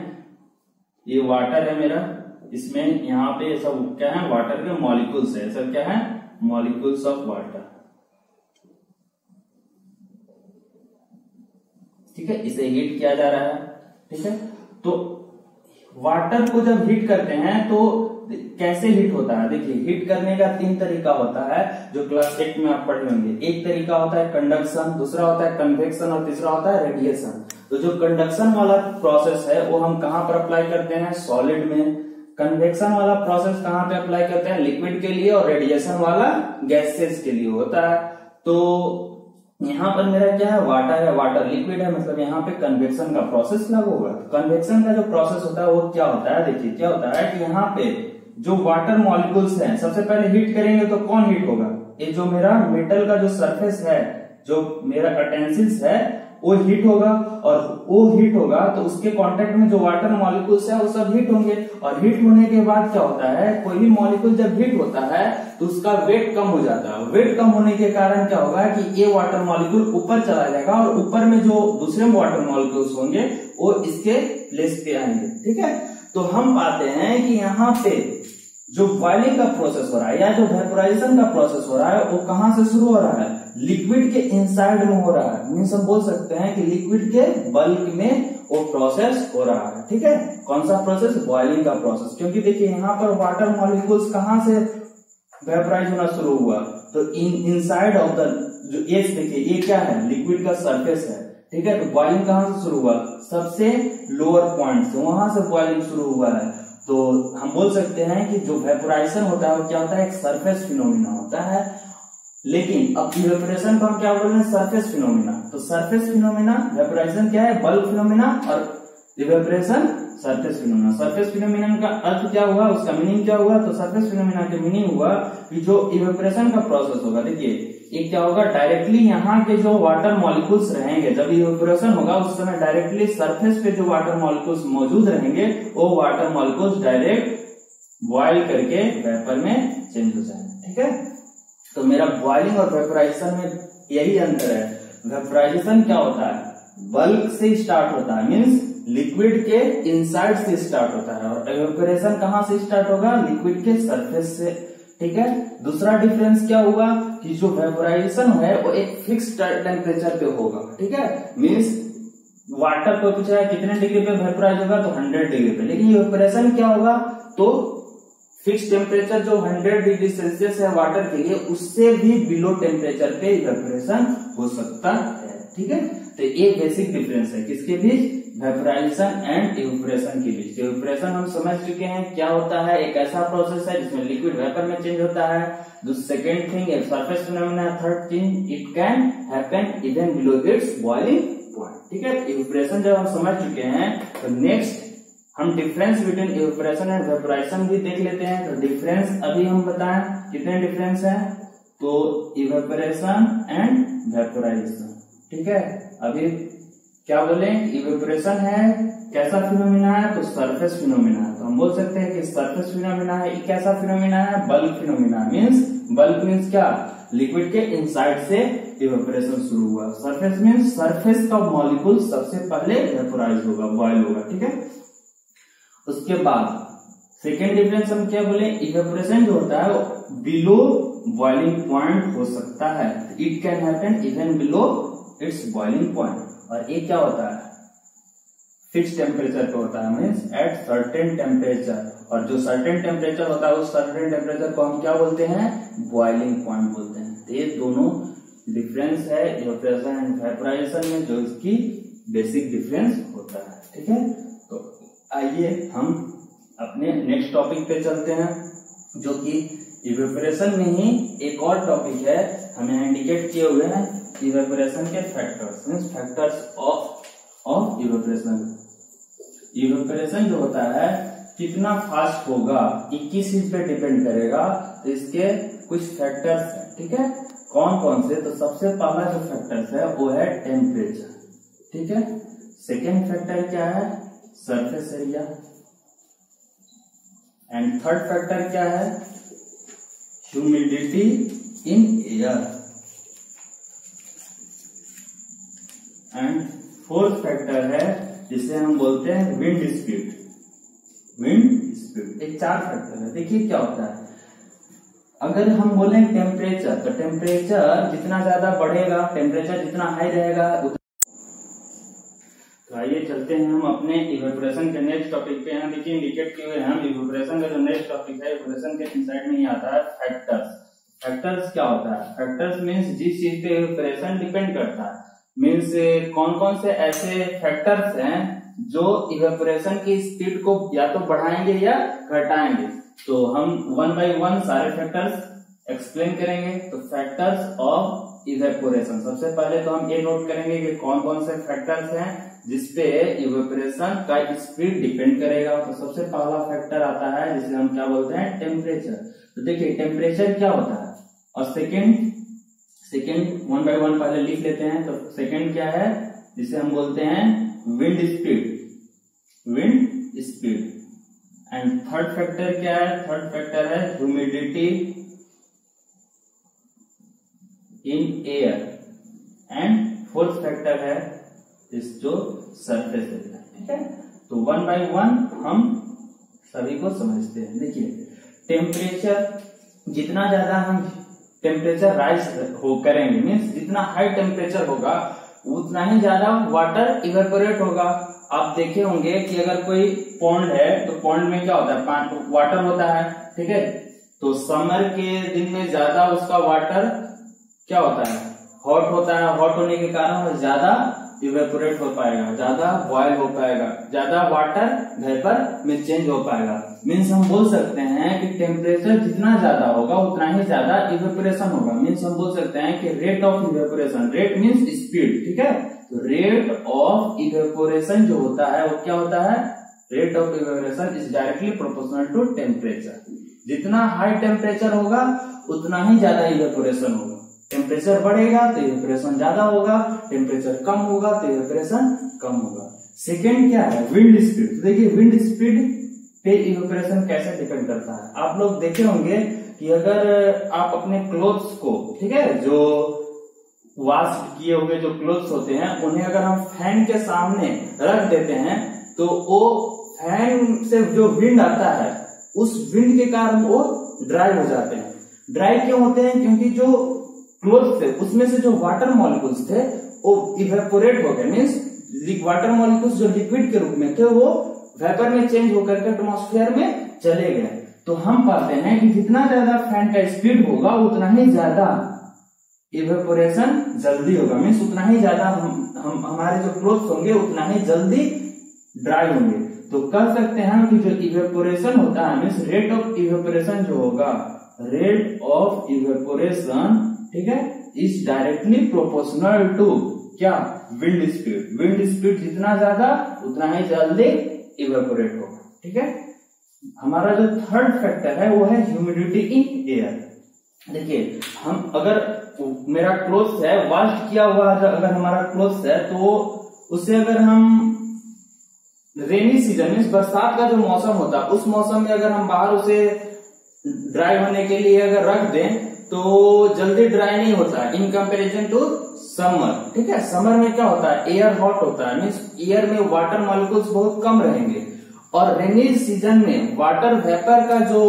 ये वाटर है मेरा, इसमें यहाँ पे सब क्या है, वाटर के मॉलिक्यूल्स है, सब क्या है, मॉलिक्यूल्स ऑफ वाटर, ठीक है। इसे हीट किया जा रहा है, ठीक है। तो वाटर को जब हीट करते हैं तो कैसे हीट होता है? देखिए हीट करने का 3 तरीका होता है, जो क्लास 8 में आप पढ़े होंगे। एक तरीका होता है कंडक्शन, दूसरा होता है कन्वेक्शन और तीसरा होता है रेडिएशन। तो जो कंडक्शन वाला प्रोसेस है वो हम कहां पर अप्लाई करते हैं, सॉलिड में। कन्वेक्शन वाला प्रोसेस कहां पे अप्लाई करते हैं, लिक्विड के लिए, और रेडिएशन वाला गैसेस के लिए होता है। तो यहाँ पर मेरा क्या है, वाटर है, वाटर लिक्विड है, मतलब यहाँ पे कन्वेक्शन का प्रोसेस लागू होगा। कन्वेक्शन का जो प्रोसेस होता है वो क्या होता है, देखिए क्या होता है कि यहाँ पे जो वाटर मॉलिक्यूल्स हैं, सबसे पहले हीट करेंगे तो कौन हीट होगा, ये जो मेरा मेटल का जो सरफेस है, जो मेरा अटेंसिल्स है, वो हीट होगा, और वो हीट होगा तो उसके कांटेक्ट में जो वाटर मॉलिक्यूल्स है वो सब हीट होंगे। और हीट होने के बाद क्या होता है, कोई भी मॉलिक्यूल जब हीट होता है तो उसका वेट कम हो जाता है। वेट कम होने के कारण क्या होगा कि ये वाटर मॉलिक्यूल ऊपर चला जाएगा, और ऊपर में जो दूसरे वाटर मॉलिक्यूल्स होंगे वो इसके प्लेस पे आएंगे, ठीक है। तो हम पाते हैं कि यहाँ पे जो बॉइलिंग का प्रोसेस हो रहा है या जो वेपोराइजेशन का प्रोसेस हो रहा है वो कहां से शुरू हो रहा है, लिक्विड के इनसाइड में हो रहा है। मीन्स हम बोल सकते हैं कि लिक्विड के बल्क में वो प्रोसेस हो रहा है, ठीक है। कौन सा प्रोसेस, बॉइलिंग का प्रोसेस। क्योंकि देखिए यहाँ पर वाटर मॉलिक्यूल्स कहां से वेपोराइज होना शुरू हुआ, तो इनसाइड ऑफ द, जो ये देखिए ये क्या है, लिक्विड का सरफेस है, ठीक है। तो बॉइलिंग कहां से शुरू हुआ, सबसे लोअर पॉइंट से, वहां से बॉइलिंग शुरू हुआ है। तो हम बोल सकते हैं कि जो वेपोराइजेशन होता है वो क्या होता है, एक सरफेस फिनोमिना होता है। लेकिन अब इवेपोरेशन को हम क्या बोल रहे हैं, सरफेस फिनोमिना। तो सरफेस फिनोमिना, वेपोराइजेशन क्या है, बल्क फिनोमिना, और evaporation surface phenomena. Surface phenomena का अर्थ क्या हुआ, उसका मीनिंग क्या हुआ, तो सरफेस फिनोमिना के मीनिंग हुआ कि जो इवेपोरेशन का प्रोसेस होगा, देखिए एक क्या होगा, डायरेक्टली यहाँ के जो वाटर मॉलिक्यूल्स रहेंगे, जब इवेपोरेशन होगा उस समय डायरेक्टली सरफेस पे जो वाटर मॉलिक्यूल्स मौजूद रहेंगे वो वाटर मॉलिक्यूल्स डायरेक्ट बॉयल करके वेपर में चेंज हो जाएंगे, ठीक है। तो मेरा बॉइलिंग और वेपोराइजेशन में यही अंतर है। वेपोराइजेशन क्या होता है, बल्क से स्टार्ट होता है, मीन्स लिक्विड के इनसाइड से स्टार्ट होता है, और इवेपोरेशन कहां से स्टार्ट होगा, लिक्विड के सरफेस से, ठीक है। दूसरा डिफरेंस क्या हुआ कि जो वेपोराइजेशन है वो एक फिक्स टेम्परेचर पे होगा, ठीक है। मीन्स वाटर को पूछा है कितने डिग्री पे वेपोराइज होगा, तो 100 डिग्री पे। लेकिन इवेपोरेशन क्या होगा, तो फिक्स टेम्परेचर जो 100 डिग्री सेल्सियस है वाटर के लिए, उससे भी बिलो टेम्परेचर पे इवेपोरेशन हो सकता है, ठीक है। तो ये बेसिक डिफरेंस है किसके बीच, वेपोराइजेशन एंड इवेपोरेशन के बीच। इवेपोरेशन हम समझ चुके हैं क्या होता है, एक ऐसा प्रोसेस है जिसमें लिक्विड वेपर में चेंज होता है। द सेकेंड थिंग एक surface phenomena, third thing it can happen even below it's boiling point, ठीक है। इवेपोरेशन जब हम समझ चुके हैं तो नेक्स्ट हम difference between evaporation and vaporisation भी देख लेते हैं। तो डिफरेंस अभी हम बताएं कितने डिफरेंस है, तो इवेपोरेशन एंड वेपोराइजेशन, ठीक है। अभी क्या बोले, इवेपोरेशन है कैसा फिनोमिना है, तो सरफेस फिनोमिना है। तो हम बोल सकते हैं कि सरफेस फिनोमिना है, कैसा फिनोमिना है, bulk phenomena. Means bulk means क्या, लिक्विड के इनसाइड से इवेपोरेशन शुरू हुआ। सरफेस मीन्स सरफेस का मॉलिक्यूल सबसे पहले वेपोराइज होगा, बॉयल होगा, ठीक है। उसके बाद सेकेंड डिफरेंस हम क्या बोले, इवेपोरेशन जो होता है वो बिलो बॉइलिंग पॉइंट हो सकता है, it can happen even below it's boiling point. और ये क्या होता है, फिक्स टेम्परेचर पे होता है, मीन्स एट सर्टेन टेम्परेचर। और जो सर्टेन टेम्परेचर होता है उस सर्टेन टेम्परेचर को हम क्या बोलते हैं, बॉइलिंग पॉइंट बोलते हैं। तो ये दोनों डिफरेंस है इवेपोरेशन एंड वेपोराइजेशन में, जो इसकी बेसिक डिफरेंस होता है, ठीक है। तो आइए हम अपने नेक्स्ट टॉपिक पे चलते हैं, जो कि इवेपोरेशन में ही एक और टॉपिक है हमें इंडिकेट किए हुए हैं, इवेपोरेशन के factors, means factors of evaporation. Evaporation जो होता है कितना फास्ट होगा ये किस चीज पे डिपेंड करेगा, तो इसके कुछ फैक्टर्स हैं, ठीक है। कौन कौन से, तो सबसे पहला जो फैक्टर्स है वो है टेम्परेचर, ठीक है। सेकेंड फैक्टर क्या है, surface area, and third factor क्या है, humidity in air, and fourth factor है जिसे हम बोलते हैं विंड स्पीड। विंड स्पीड, एक 4 फैक्टर है। देखिए क्या होता है, अगर हम बोले टेम्परेचर, तो टेम्परेचर जितना ज्यादा बढ़ेगा, टेम्परेचर जितना हाई रहेगा, तो आइए चलते हैं हम अपने इवेपोरेशन के नेक्स्ट टॉपिक पे। यहाँ देखिए इंडिकेट किए हुए हैं हम, इवेपोरेशन का जो नेक्स्ट टॉपिक है, इवेपोरेशन के इनसाइड में ही आता है फैक्टर्स। फैक्टर्स क्या होता है, फैक्टर्स मीन्स जिस चीज पे इवेपोरेशन डिपेंड करता है, मीन्स कौन कौन से ऐसे फैक्टर्स हैं जो इवेपोरेशन की स्पीड को या तो बढ़ाएंगे या घटाएंगे। तो हम 1 by 1 सारे फैक्टर्स एक्सप्लेन करेंगे। तो फैक्टर्स ऑफ इवेपोरेशन, सबसे पहले तो हम ये नोट करेंगे कि कौन कौन से फैक्टर्स हैं जिसपे इवेपोरेशन का स्पीड डिपेंड करेगा। तो सबसे पहला फैक्टर आता है जिसे हम क्या बोलते हैं, टेम्परेचर। तो देखिए टेम्परेचर क्या होता है, और सेकेंड 1 by 1 पहले लिख लेते हैं। तो सेकेंड क्या है, जिसे हम बोलते हैं wind speed, wind speed. And third factor क्या है, थर्ड फैक्टर है humidity in air, and fourth factor है इस जो सरफेस एरिया, ठीक है। तो 1 by 1 हम सभी को समझते हैं। देखिए टेम्परेचर जितना ज्यादा हम टेम्परेचर राइज करेंगे, मीन्स जितना हाई टेम्परेचर होगा उतना ही ज्यादा वाटर इवेपोरेट होगा। आप देखे होंगे कि अगर कोई पॉन्ड है तो पॉन्ड में क्या होता है, वाटर होता है, ठीक है। तो समर के दिन में ज्यादा उसका वाटर क्या होता है, हॉट होता है। हॉट होने के कारण वो ज्यादा इवेपोरेट हो पाएगा, ज्यादा बॉयल हो पाएगा, ज्यादा वाटर वेपर में चेंज हो पाएगा। मीन्स हम बोल सकते हैं कि टेम्परेचर जितना ज्यादा होगा उतना ही ज्यादा इवेपोरेशन होगा। मीन्स हम बोल सकते हैं कि rate of evaporation, rate means speed, ठीक है। तो रेट ऑफ इवेपोरेशन जो होता है वो क्या होता है, rate of evaporation is directly proportional to temperature. जितना हाई टेम्परेचर होगा उतना ही ज्यादा इवेपोरेशन होगा। टेम्परेचर बढ़ेगा तो इवेपोरेशन ज्यादा होगा, टेम्परेचर कम होगा तो इवेपोरेशन कम होगा। सेकेंड क्या है, विंड स्पीड। तो देखिए विंड स्पीड पे इवेपोरेशन कैसे डिपेंड करता है। आप लोग देखे होंगे कि अगर आप अपने क्लोथ्स को, ठीक है, जो वॉश किए हुए जो क्लोथ्स होते हैं उन्हें अगर हम फैन के सामने रख देते हैं तो वो फैन से जो विंड आता है उस विंड के कारण वो ड्राई हो जाते हैं। ड्राई क्यों होते हैं, क्योंकि जो क्लोथ थे उसमें से जो वाटर मॉलिक्यूल्स थे वो इवेपोरेट हो गए। मीन्स वाटर मॉलिक्यूल्स जो लिक्विड के रूप में थे वो वेपर में चेंज होकर के एटमॉस्फेयर में चले गए। तो हम पाते हैं कि जितना ज्यादा फैन का स्पीड होगा उतना ही ज्यादा इवेपोरेशन जल्दी होगा। मीन्स उतना ही ज्यादा हम हमारे जो क्लोथ्स होंगे उतना ही जल्दी ड्राई होंगे। तो कह सकते हैं कि जो इवेपोरेशन होता है, मीन्स रेट ऑफ इवेपोरेशन जो होगा, रेट ऑफ इवेपोरेशन, ठीक है, इज डायरेक्टली प्रोपोर्शनल टू क्या, विंड स्पीड। विंड स्पीड जितना ज्यादा उतना ही जल्दी इवेपोरेट होगा, ठीक है। हमारा जो थर्ड फैक्टर है वो है ह्यूमिडिटी इन एयर। देखिए हम अगर मेरा क्लोथ्स है, वॉश किया हुआ अगर हमारा क्लोथ्स है तो उससे अगर हम रेनी सीजन में, बरसात का जो मौसम होता है उस मौसम में अगर हम बाहर उसे ड्राई होने के लिए अगर रख दें तो जल्दी ड्राई नहीं होता है इन कंपैरिजन टू समर, ठीक है। समर में क्या होता है, एयर हॉट होता है, मीन्स एयर में वाटर मॉलिक्यूल्स बहुत कम रहेंगे, और रेनी सीजन में वाटर वेपर का जो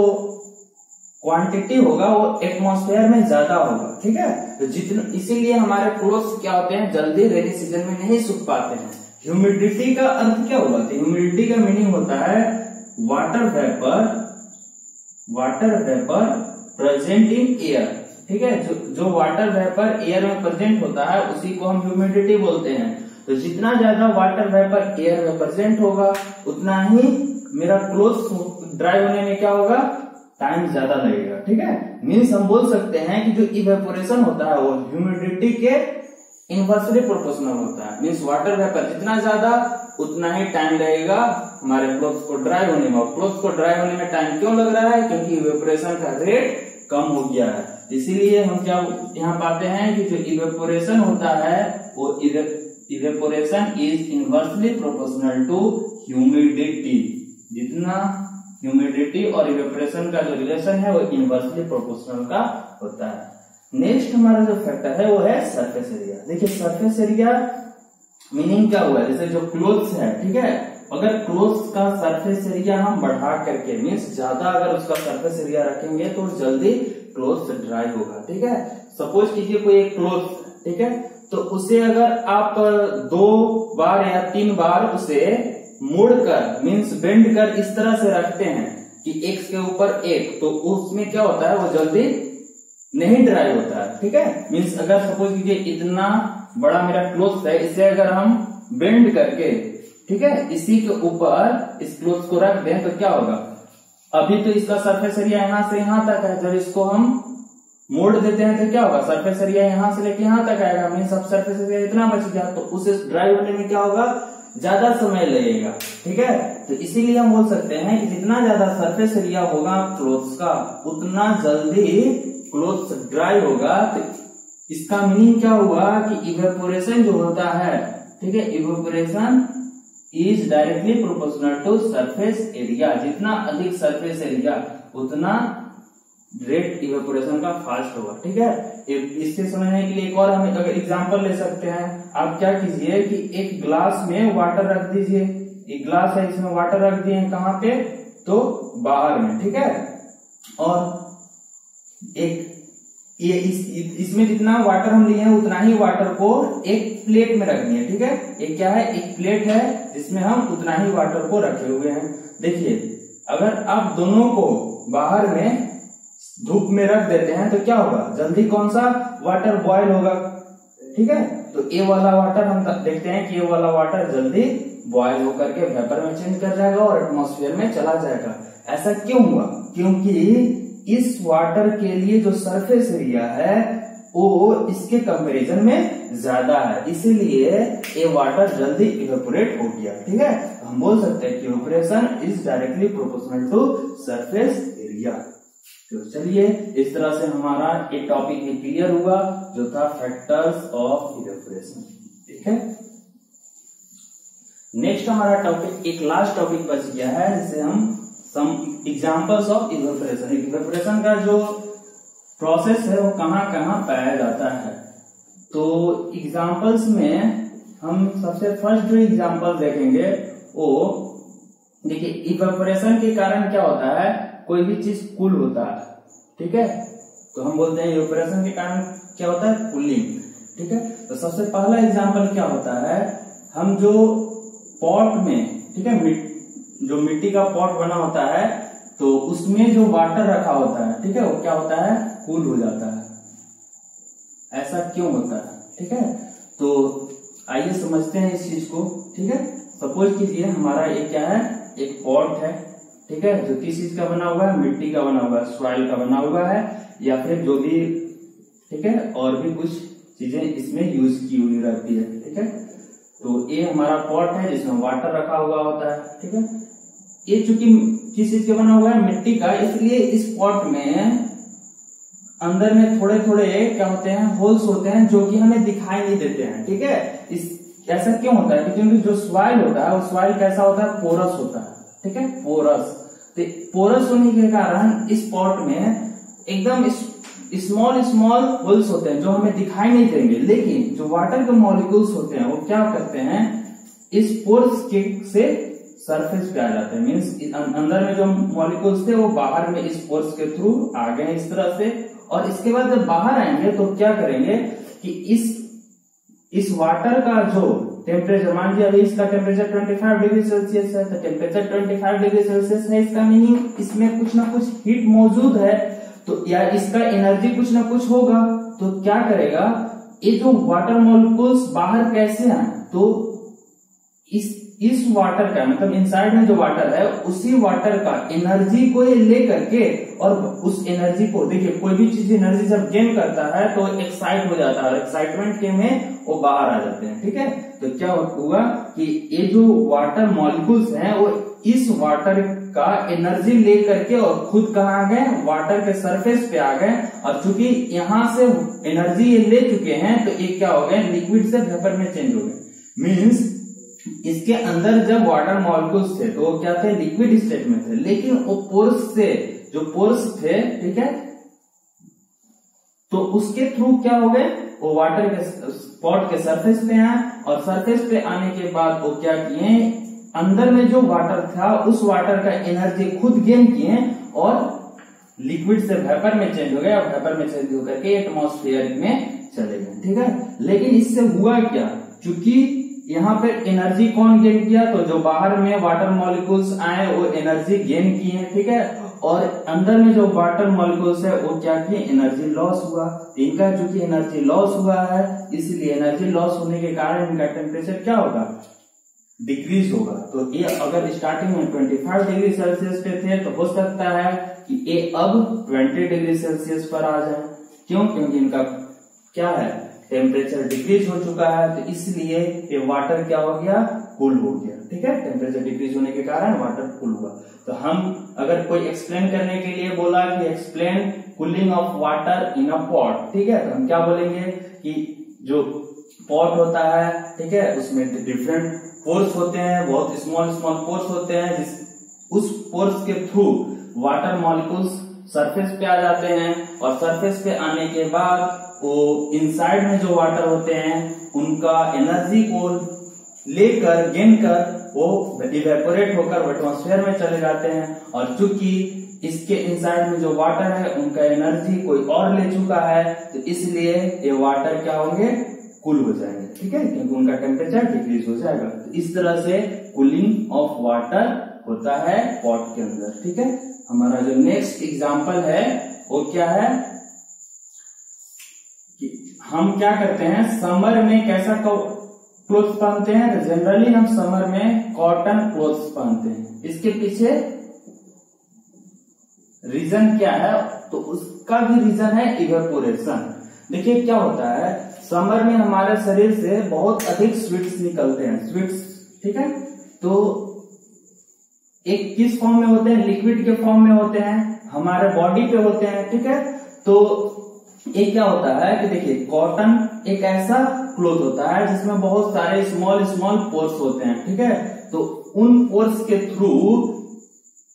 क्वांटिटी होगा वो एटमॉस्फेयर में ज्यादा होगा, ठीक है। तो जितना, इसीलिए हमारे क्लोथ्स क्या होते हैं, जल्दी रेनी सीजन में नहीं सूख पाते हैं। ह्यूमिडिटी का अर्थ क्या हुआ, तो ह्यूमिडिटी का मीनिंग होता है water vapour present in air, ठीक है। जो वाटर वेपर एयर में प्रेजेंट होता है उसी को हम ह्यूमिडिटी बोलते हैं। तो जितना ज्यादा वाटर वेपर एयर में प्रेजेंट होगा उतना ही मेरा क्लोथ्स ड्राई होने में क्या होगा, टाइम ज्यादा लगेगा। ठीक है, मीन्स हम बोल सकते हैं कि जो इवेपोरेशन होता है वो ह्यूमिडिटी के इनवर्सली प्रोपोर्शनल होता है। मीन्स वाटर वेपर जितना ज्यादा उतना ही टाइम लगेगा हमारे क्लोथ्स को ड्राई होने में। क्लोथ्स को ड्राई होने में टाइम क्यों लग रहा है, क्योंकि इवेपोरेशन का रेट कम हो गया है। इसीलिए हम क्या यहाँ पाते हैं कि जो इवेपोरेशन होता है वो evaporation is inversely proportional to humidity. जितना ह्यूमिडिटी और इवेपोरेशन का जो रिलेशन है वो इनवर्सली प्रोपोर्शनल का होता है। नेक्स्ट हमारा जो फैक्टर है वो है सरफेस एरिया। देखिए सरफेस एरिया मीनिंग क्या हुआ, जैसे जो क्लोथ्स है, ठीक है, अगर क्लोथ्स का सरफेस एरिया हम बढ़ा करके मीन्स ज्यादा अगर उसका सरफेस एरिया रखेंगे तो जल्दी क्लोथ्स ड्राई होगा। ठीक है, सपोज कीजिए कोई एक क्लोथ, ठीक है, तो उसे अगर आप 2 बार या 3 बार उसे मुड़कर मीन्स बेंड कर इस तरह से रखते हैं कि एक के ऊपर एक, तो उसमें क्या होता है वो जल्दी नहीं ड्राई होता है। ठीक है, मीन्स अगर सपोज कीजिए इतना बड़ा मेरा क्लोथ है, इसे अगर हम बेंड करके, ठीक है, इसी के ऊपर इस क्लोथ को रख दें तो क्या होगा, अभी तो इसका सरफेस एरिया यहाँ से यहाँ तक है, जब इसको हम मोड़ देते हैं तो क्या होगा, सरफेस एरिया यहाँ से लेके यहाँ तक आएगा, मीन्स सब सरफेस एरिया इतना बच गया, तो उसे ड्राई होने में क्या होगा, ज्यादा समय लगेगा। ठीक है, तो इसीलिए हम बोल सकते हैं कि जितना ज्यादा सरफेस एरिया होगा क्लोथ्स का उतना जल्दी क्लोथ्स ड्राई होगा। तो इसका मीनिंग क्या हुआ कि इवेपोरेशन जो होता है, ठीक है, evaporation is directly proportional to surface area. जितना अधिक सरफेस एरिया उतना रेट इवेपोरेशन का फास्ट होगा। ठीक है, इससे समझने के लिए एक और हम अगर एग्जांपल ले सकते हैं। आप क्या कीजिए कि एक ग्लास में वाटर रख दीजिए, एक ग्लास है इसमें वाटर रख दिए, कहाँ पे, तो बाहर में। ठीक है, और एक ये इसमें जितना वाटर हम लिए हैं उतना ही वाटर को एक प्लेट में रख दिए। ठीक है, एक क्या है, एक प्लेट है जिसमें हम उतना ही वाटर को रखे हुए हैं। देखिए अगर आप दोनों को बाहर में धूप में रख देते हैं तो क्या होगा, जल्दी कौन सा वाटर बॉयल होगा। ठीक है, तो ये वाला वाटर हम देखते हैं कि ये वाला वाटर जल्दी बॉयल होकर के वेपर में चेंज कर जाएगा और एटमॉस्फेयर में चला जाएगा। ऐसा क्यों हुआ, क्योंकि इस वाटर के लिए जो सरफेस एरिया है वो इसके कंपैरिजन में ज्यादा है, इसीलिए ये वाटर जल्दी इवेपोरेट हो गया। ठीक है, तो हम बोल सकते हैं कि evaporation is directly proportional to surface area. तो चलिए इस तरह से हमारा एक टॉपिक में क्लियर हुआ जो था फैक्टर्स ऑफ इवेपोरेशन। ठीक है, नेक्स्ट हमारा टॉपिक, एक लास्ट टॉपिक बच गया है जिसे हम some examples of evaporation. Evaporation का जो प्रोसेस है वो कहाँ कहाँ पाया जाता है। तो एग्जाम्पल्स में हम सबसे फर्स्ट जो एग्जाम्पल देखेंगे वो देखिए, इवेपोरेशन के कारण क्या होता है, कोई भी चीज कूल होता है। ठीक है, तो हम बोलते हैं इवेपोरेशन के कारण क्या होता है, कूलिंग। ठीक है, तो सबसे पहला एग्जाम्पल क्या होता है, हम जो पॉट में, ठीक है, जो मिट्टी का पॉट बना होता है तो उसमें जो वाटर रखा होता है, ठीक है, वो क्या होता है, कूल हो जाता है। ऐसा क्यों होता है, ठीक है, तो आइए समझते हैं इस चीज को। ठीक है, सपोज कीजिए हमारा ये क्या है, एक पॉट है, ठीक है, जो किस चीज का बना हुआ है, मिट्टी का बना हुआ है, सॉइल का बना हुआ है या फिर जो भी, ठीक है, और भी कुछ चीजें इसमें यूज की हुई रहती है। ठीक है, तो ये हमारा पॉट है जिसमें वाटर रखा हुआ होता है। ठीक है, ये चूंकि किस चीज का बना हुआ है, मिट्टी का, इसलिए इस पॉट में अंदर में थोड़े थोड़े क्या होते हैं, होल्स होते हैं जो कि हमें दिखाई नहीं देते हैं। ठीक है, ऐसा क्यों होता है, क्योंकि जो सॉइल होता है वो सॉइल कैसा होता है, पोरस होता है। ठीक है, पोरस, तो पोरस होने के कारण इस पॉट में एकदम स्मॉल स्मॉल होल्स होते हैं जो हमें दिखाई नहीं देंगे, लेकिन जो वाटर के मॉलिक्यूल्स होते हैं वो क्या करते हैं, इस पोर्स के से सरफेस पे आ जाते हैं। मीन्स अंदर में जो मॉलिक्यूल्स थे वो बाहर में इस पोर्स के थ्रू आ गए इस तरह से, और इसके बाद जब बाहर आएंगे तो क्या करेंगे कि इस वाटर का जो टेम्परेचर, मान लीजिए अभी इसका टेम्परेचर 25 डिग्री सेल्सियस है, तो टेम्परेचर 25 डिग्री सेल्सियस है, इसका मीनिंग इसमें कुछ ना कुछ हीट मौजूद है, तो या इसका एनर्जी कुछ ना कुछ होगा। तो क्या करेगा, ये जो वाटर मॉलिक्यूल्स बाहर कैसे आए, तो इस इस वाटर का मतलब इनसाइड में जो वाटर है उसी वाटर का एनर्जी को ये ले करके और उस एनर्जी को देखिए, कोई भी चीज एनर्जी जब गेन करता है तो एक्साइट हो जाता है और एक्साइटमेंट के में वो बाहर आ जाते हैं। ठीक है, तो क्या हुआ कि ये जो वाटर मॉलिक्यूल्स हैं वो इस वाटर का एनर्जी ले करके और खुद कहाँ आ गए, वाटर के सरफेस पे आ गए। और चूंकि यहाँ से एनर्जी ये ले चुके हैं तो ये क्या हो गए, लिक्विड से वेपर में चेंज हो गए। मीन्स इसके अंदर जब वाटर मॉलिक्यूल्स थे तो वो क्या थे, लिक्विड स्टेट में थे, लेकिन वो पोर्स से जो पोर्स थे, ठीक है, तो उसके थ्रू क्या हो गए, वो वाटर के पॉट के सरफेस पे आए और सरफेस पे आने के बाद वो क्या किए, अंदर में जो वाटर था उस वाटर का एनर्जी खुद गेन किए और लिक्विड से वेपर में चेंज हो गया और वेपर में चेंज होकर के एटमॉस्फेयर में चले गए। ठीक है, लेकिन इससे हुआ क्या, चूंकि यहाँ पे एनर्जी कौन गेन किया, तो जो बाहर में वाटर मॉलिक्यूल्स आए वो एनर्जी गेन किए। ठीक है, और अंदर में जो वाटर मॉलिक्यूल्स है वो क्या किए, एनर्जी लॉस हुआ। इनका चूंकि एनर्जी लॉस हुआ है इसलिए एनर्जी लॉस होने के कारण इनका टेम्परेचर क्या होगा, डिक्रीज होगा। तो ये अगर स्टार्टिंग में 25 डिग्री सेल्सियस पे थे तो हो सकता है कि ये अब 20 डिग्री सेल्सियस पर आ जाए। क्यों, क्योंकि इनका क्या है, टेम्परेचर डिक्रीज हो चुका है, तो इसलिए ये वाटर क्या हो गया, कूल हो गया। ठीक है, टेम्परेचर डिक्रीज होने के कारण वाटर कूल हुआ। तो हम अगर कोई एक्सप्लेन करने के लिए बोला कि explain cooling of water in a pot, ठीक है, तो हम क्या बोलेंगे कि जो पॉट होता है, ठीक है, उसमें डिफरेंट पोर्स होते हैं, बहुत स्मॉल स्मॉल पोर्स होते हैं, उस पोर्स के थ्रू वाटर मॉलिक्यूल्स सरफेस पे आ जाते हैं और सरफेस पे आने के बाद वो इनसाइड में जो वाटर होते हैं उनका एनर्जी को लेकर गेन कर वो इवेपोरेट होकर एटमॉस्फेयर में चले जाते हैं। और चूंकि इसके इनसाइड में जो वाटर है उनका एनर्जी कोई और ले चुका है तो इसलिए ये वाटर क्या होंगे, कूल हो जाएंगे। ठीक है, क्योंकि उनका टेम्परेचर डिक्रीज हो जाएगा। तो इस तरह से कूलिंग ऑफ वाटर होता है पॉट के अंदर। ठीक है, हमारा जो नेक्स्ट एग्जांपल है वो क्या है कि हम क्या करते हैं, समर में कैसा क्लोथ्स पहनते हैं, तो जनरली हम समर में कॉटन क्लोथ्स पहनते हैं। इसके पीछे रीजन क्या है, तो उसका भी रीजन है इवेपोरेशन। देखिए क्या होता है, समर में हमारे शरीर से बहुत अधिक स्वीट्स निकलते हैं, स्वीट्स। ठीक है, तो एक किस फॉर्म में होते हैं, लिक्विड के फॉर्म में होते हैं, हमारे बॉडी पे होते हैं। ठीक है, तो ये क्या होता है कि देखिए कॉटन एक ऐसा क्लोथ होता है जिसमें बहुत सारे स्मॉल स्मॉल पोर्स होते हैं। ठीक है, तो उन पोर्स के थ्रू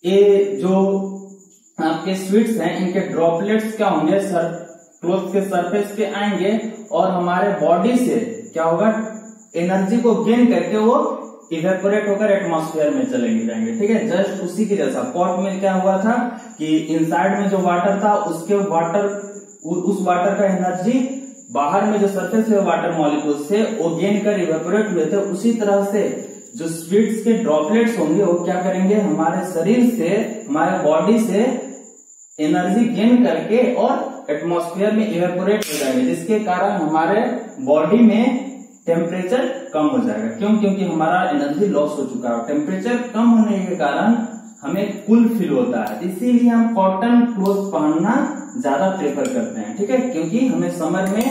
ये जो आपके स्वीट्स हैं इनके ड्रॉपलेट्स क्या होंगे, क्लोथ के सरफेस पे आएंगे और हमारे बॉडी से क्या होगा, एनर्जी को गेन करके वो इवेपोरेट होकर एटमॉस्फेयर में चले जाएंगे। ठीक है, जस्ट उसी के जैसा पॉट में क्या हुआ था कि इनसाइड में जो वाटर था उस वाटर का एनर्जी बाहर में जो सरफेस पे वाटर मॉलिक्यूल्स थे वो गेन कर इवेपोरेट हुए थे। उसी तरह से जो स्वीट्स के ड्रॉपलेट्स होंगे वो क्या करेंगे, हमारे शरीर से, हमारे बॉडी से एनर्जी गेन करके और एटमॉस्फेयर में इवेपोरेट हो जाएंगे, जिसके कारण हमारे बॉडी में टेम्परेचर कम हो जाएगा। क्यों, क्योंकि हमारा एनर्जी लॉस हो चुका है। टेम्परेचर कम होने के कारण हमें कूल फील होता है, इसीलिए हम कॉटन क्लोथ पहनना ज्यादा प्रेफर करते हैं। ठीक है, क्योंकि हमें समर में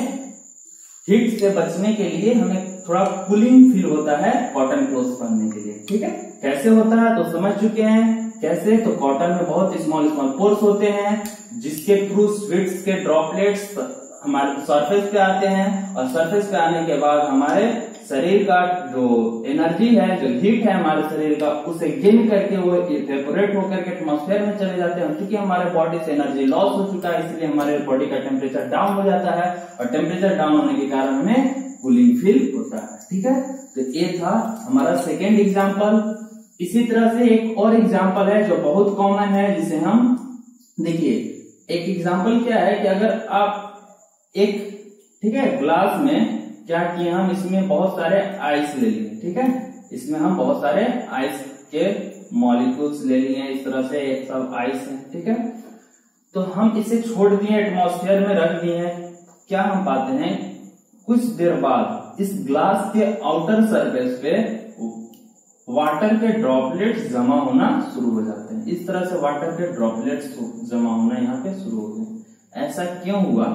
हीट से बचने के लिए हमें थोड़ा कूलिंग फील होता है कॉटन क्लोथ पहनने के लिए। ठीक है, कैसे होता है तो समझ चुके हैं कैसे। तो कॉटन में बहुत स्मॉल स्मॉल पोर्स होते हैं जिसके थ्रू स्वीट्स के ड्रॉपलेट्स हमारे सरफेस पे आते हैं और सरफेस पे आने के बाद हमारे शरीर का जो एनर्जी है, जो हीट है हमारे शरीर का, उसे गेन करके वो इवेपोरेट होकर के एटमॉस्फेयर में चले जाते हैं। क्योंकि हमारे बॉडी से एनर्जी लॉस हो चुका है इसलिए हमारे बॉडी का टेम्परेचर डाउन हो जाता है और टेम्परेचर डाउन होने के कारण हमें कूलिंग फील होता है। ठीक है, तो ये था हमारा सेकेंड एग्जाम्पल। इसी तरह से एक और एग्जाम्पल है जो बहुत कॉमन है, जिसे हम देखिए, एक एग्जाम्पल क्या है कि अगर आप एक, ठीक है, ग्लास में क्या किए, हम इसमें बहुत सारे आइस ले लिए। ठीक है, इसमें हम बहुत सारे आइस के मॉलिक्यूल्स ले लिए, इस तरह से एक सब आइस है। ठीक है, तो हम इसे छोड़ दिए, एटमॉस्फेयर में रख दिए। क्या हम पाते हैं, कुछ देर बाद इस ग्लास के आउटर सरफेस पे वाटर के ड्रॉपलेट्स जमा होना शुरू हो जाते हैं। इस तरह से वाटर के ड्रॉपलेट्स जमा होना यहाँ पे शुरू हो गए। ऐसा क्यों हुआ?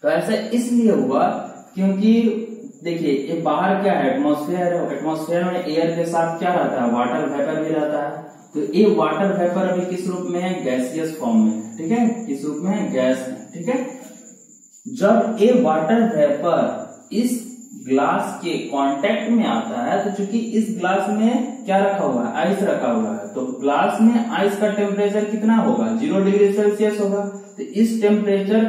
तो ऐसा इसलिए हुआ क्योंकि देखिए ये बाहर क्या है, एटमॉस्फेयर है। एटमॉस्फेयर में एयर के साथ क्या रहता है, वाटर वेपर भी रहता है। तो ये वाटर वेपर अभी किस रूप में है, गैसियस फॉर्म में, ठीक है, किस रूप में है, गैस में, ठीक है। जब ये वाटर वेपर इस ग्लास के कांटेक्ट में आता है, तो चूंकि इस ग्लास में क्या रखा हुआ है, आइस रखा हुआ है, तो ग्लास में आइस का टेम्परेचर कितना होगा, 0 डिग्री सेल्सियस होगा। तो इस टेम्परेचर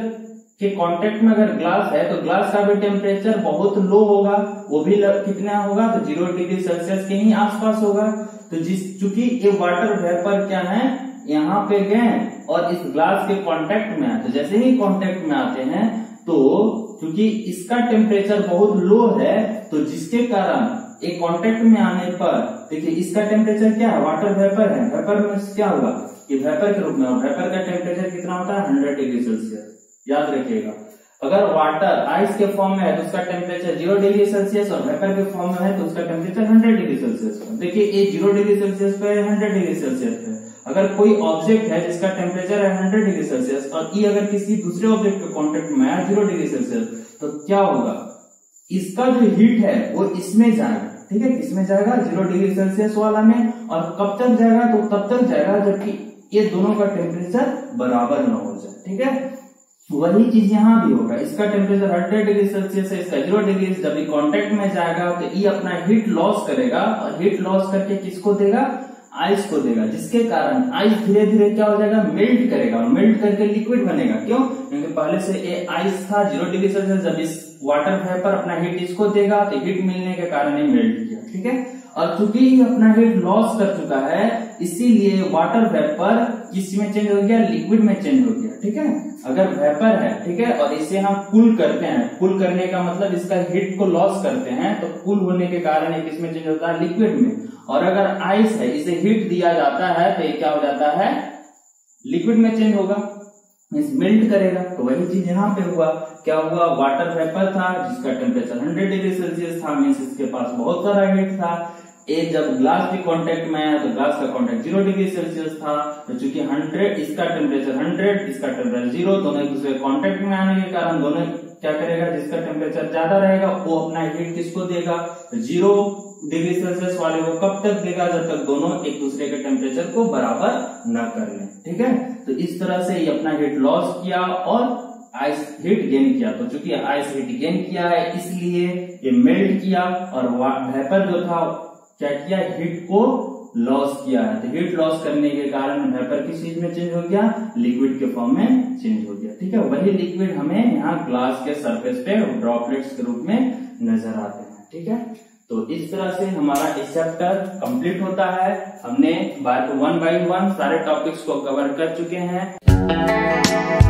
के कांटेक्ट में अगर ग्लास है तो ग्लास का भी टेम्परेचर बहुत लो होगा, वो भी कितना होगा, तो 0 डिग्री सेल्सियस के ही आसपास होगा। तो चूंकि ये वाटर वेपर क्या है, यहाँ पे गए और इस ग्लास के कांटेक्ट में आए, तो जैसे ही कांटेक्ट में आते हैं तो क्योंकि इसका टेम्परेचर बहुत लो है, तो जिसके कारण एक कांटेक्ट में आने पर देखिए इसका टेम्परेचर क्या है, वाटर वेपर है, वेपर में क्या होगा, ये वेपर के रूप में, और वेपर का टेम्परेचर कितना होता है, 100 डिग्री सेल्सियस। याद रखिएगा, अगर वाटर आइस के फॉर्म में है तो उसका टेम्परेचर 0 डिग्री सेल्सियस, और वेपर के फॉर्म में है तो उसका टेम्परेचर 100 डिग्री सेल्सियस। देखिए ये 0 डिग्री सेल्सियस पे, 100 डिग्री सेल्सियस पे। अगर कोई ऑब्जेक्ट है जिसका टेम्परेचर है 100 डिग्री सेल्सियस और ये अगर किसी दूसरे ऑब्जेक्ट के कांटेक्ट में आया 0 डिग्री सेल्सियस, तो क्या होगा, इसका जो हीट है वो इसमें जाएगा, ठीक है, इसमें जाएगा 0 डिग्री सेल्सियस वाला में। और कब तक जाएगा, तो तब तक जाएगा जबकि ये दोनों का टेम्परेचर बराबर न हो जाए, ठीक है। वही चीज यहाँ भी होगा, इसका टेम्परेचर 100 डिग्री सेल्सियस है, इसका 0 डिग्री। जब ये कांटेक्ट में जाएगा तो ये अपना हीट लॉस करेगा, और हीट लॉस करके किसको देगा, आइस को देगा, जिसके कारण आइस धीरे धीरे क्या हो जाएगा, मेल्ट करेगा, और मेल्ट करके लिक्विड बनेगा। क्यों? क्योंकि पहले से ये आइस था 0 डिग्री सेल्सियस, जब इस वाटर वेपर अपना हीट इसको देगा तो हीट मिलने के कारण ये मेल्ट किया, ठीक है। और चूंकि ये अपना हीट लॉस कर चुका है, इसीलिए वाटर वेपर किस में चेंज हो गया, लिक्विड में चेंज हो गया, ठीक है। अगर वेपर है, ठीक है, और इसे हम कूल करते हैं, कूल करने का मतलब इसका हीट को लॉस करते हैं, तो कूल होने के कारण ये किस में चेंज होता है, लिक्विड में। और अगर आइस है, इसे हीट दिया जाता है तो ये क्या हो जाता है, लिक्विड में चेंज होगा, मेल्ट करेगा। तो वही चीज यहाँ पे हुआ, क्या हुआ, वाटर वेपर था जिसका टेम्परेचर 100 डिग्री सेल्सियस था, मीन्स इसके पास बहुत सारा हीट था। एक जब ग्लास के कांटेक्ट में आया तो ग्लास का कांटेक्ट 0 डिग्री सेल्सियस था, तो चूंकि 100, इसका टेम्परेचर 100, इसका टेम्परेचर 0, दोनों एक दूसरे कांटेक्ट में आने के कारण दोनों क्या करेगा, जिसका टेम्परेचर ज्यादा रहेगा वो अपना हीट किसको देगा, 0 डिग्री सेल्सियस वाले को कब तक देगा, जब तक दोनों एक दूसरे के टेम्परेचर को बराबर न कर लें, ठीक है। तो इस तरह से ये अपना हीट लॉस किया और आइस हीट गेन किया। तो चूंकि आइस हीट गेन किया है इसलिए ये मेल्ट किया, और वेपर जो था क्या किया, हीट को लॉस किया है। तो हीट लॉस करने के कारण वेपर किस चीज में चेंज हो गया, लिक्विड के फॉर्म में चेंज हो गया, ठीक है। वही लिक्विड हमें यहाँ ग्लास के सरफेस पे ड्रॉपलेट्स के रूप में नजर आते हैं, ठीक है। तो इस तरह से हमारा इस चैप्टर कंप्लीट होता है। हमने 1 बाय 1 सारे टॉपिक्स को कवर कर चुके हैं।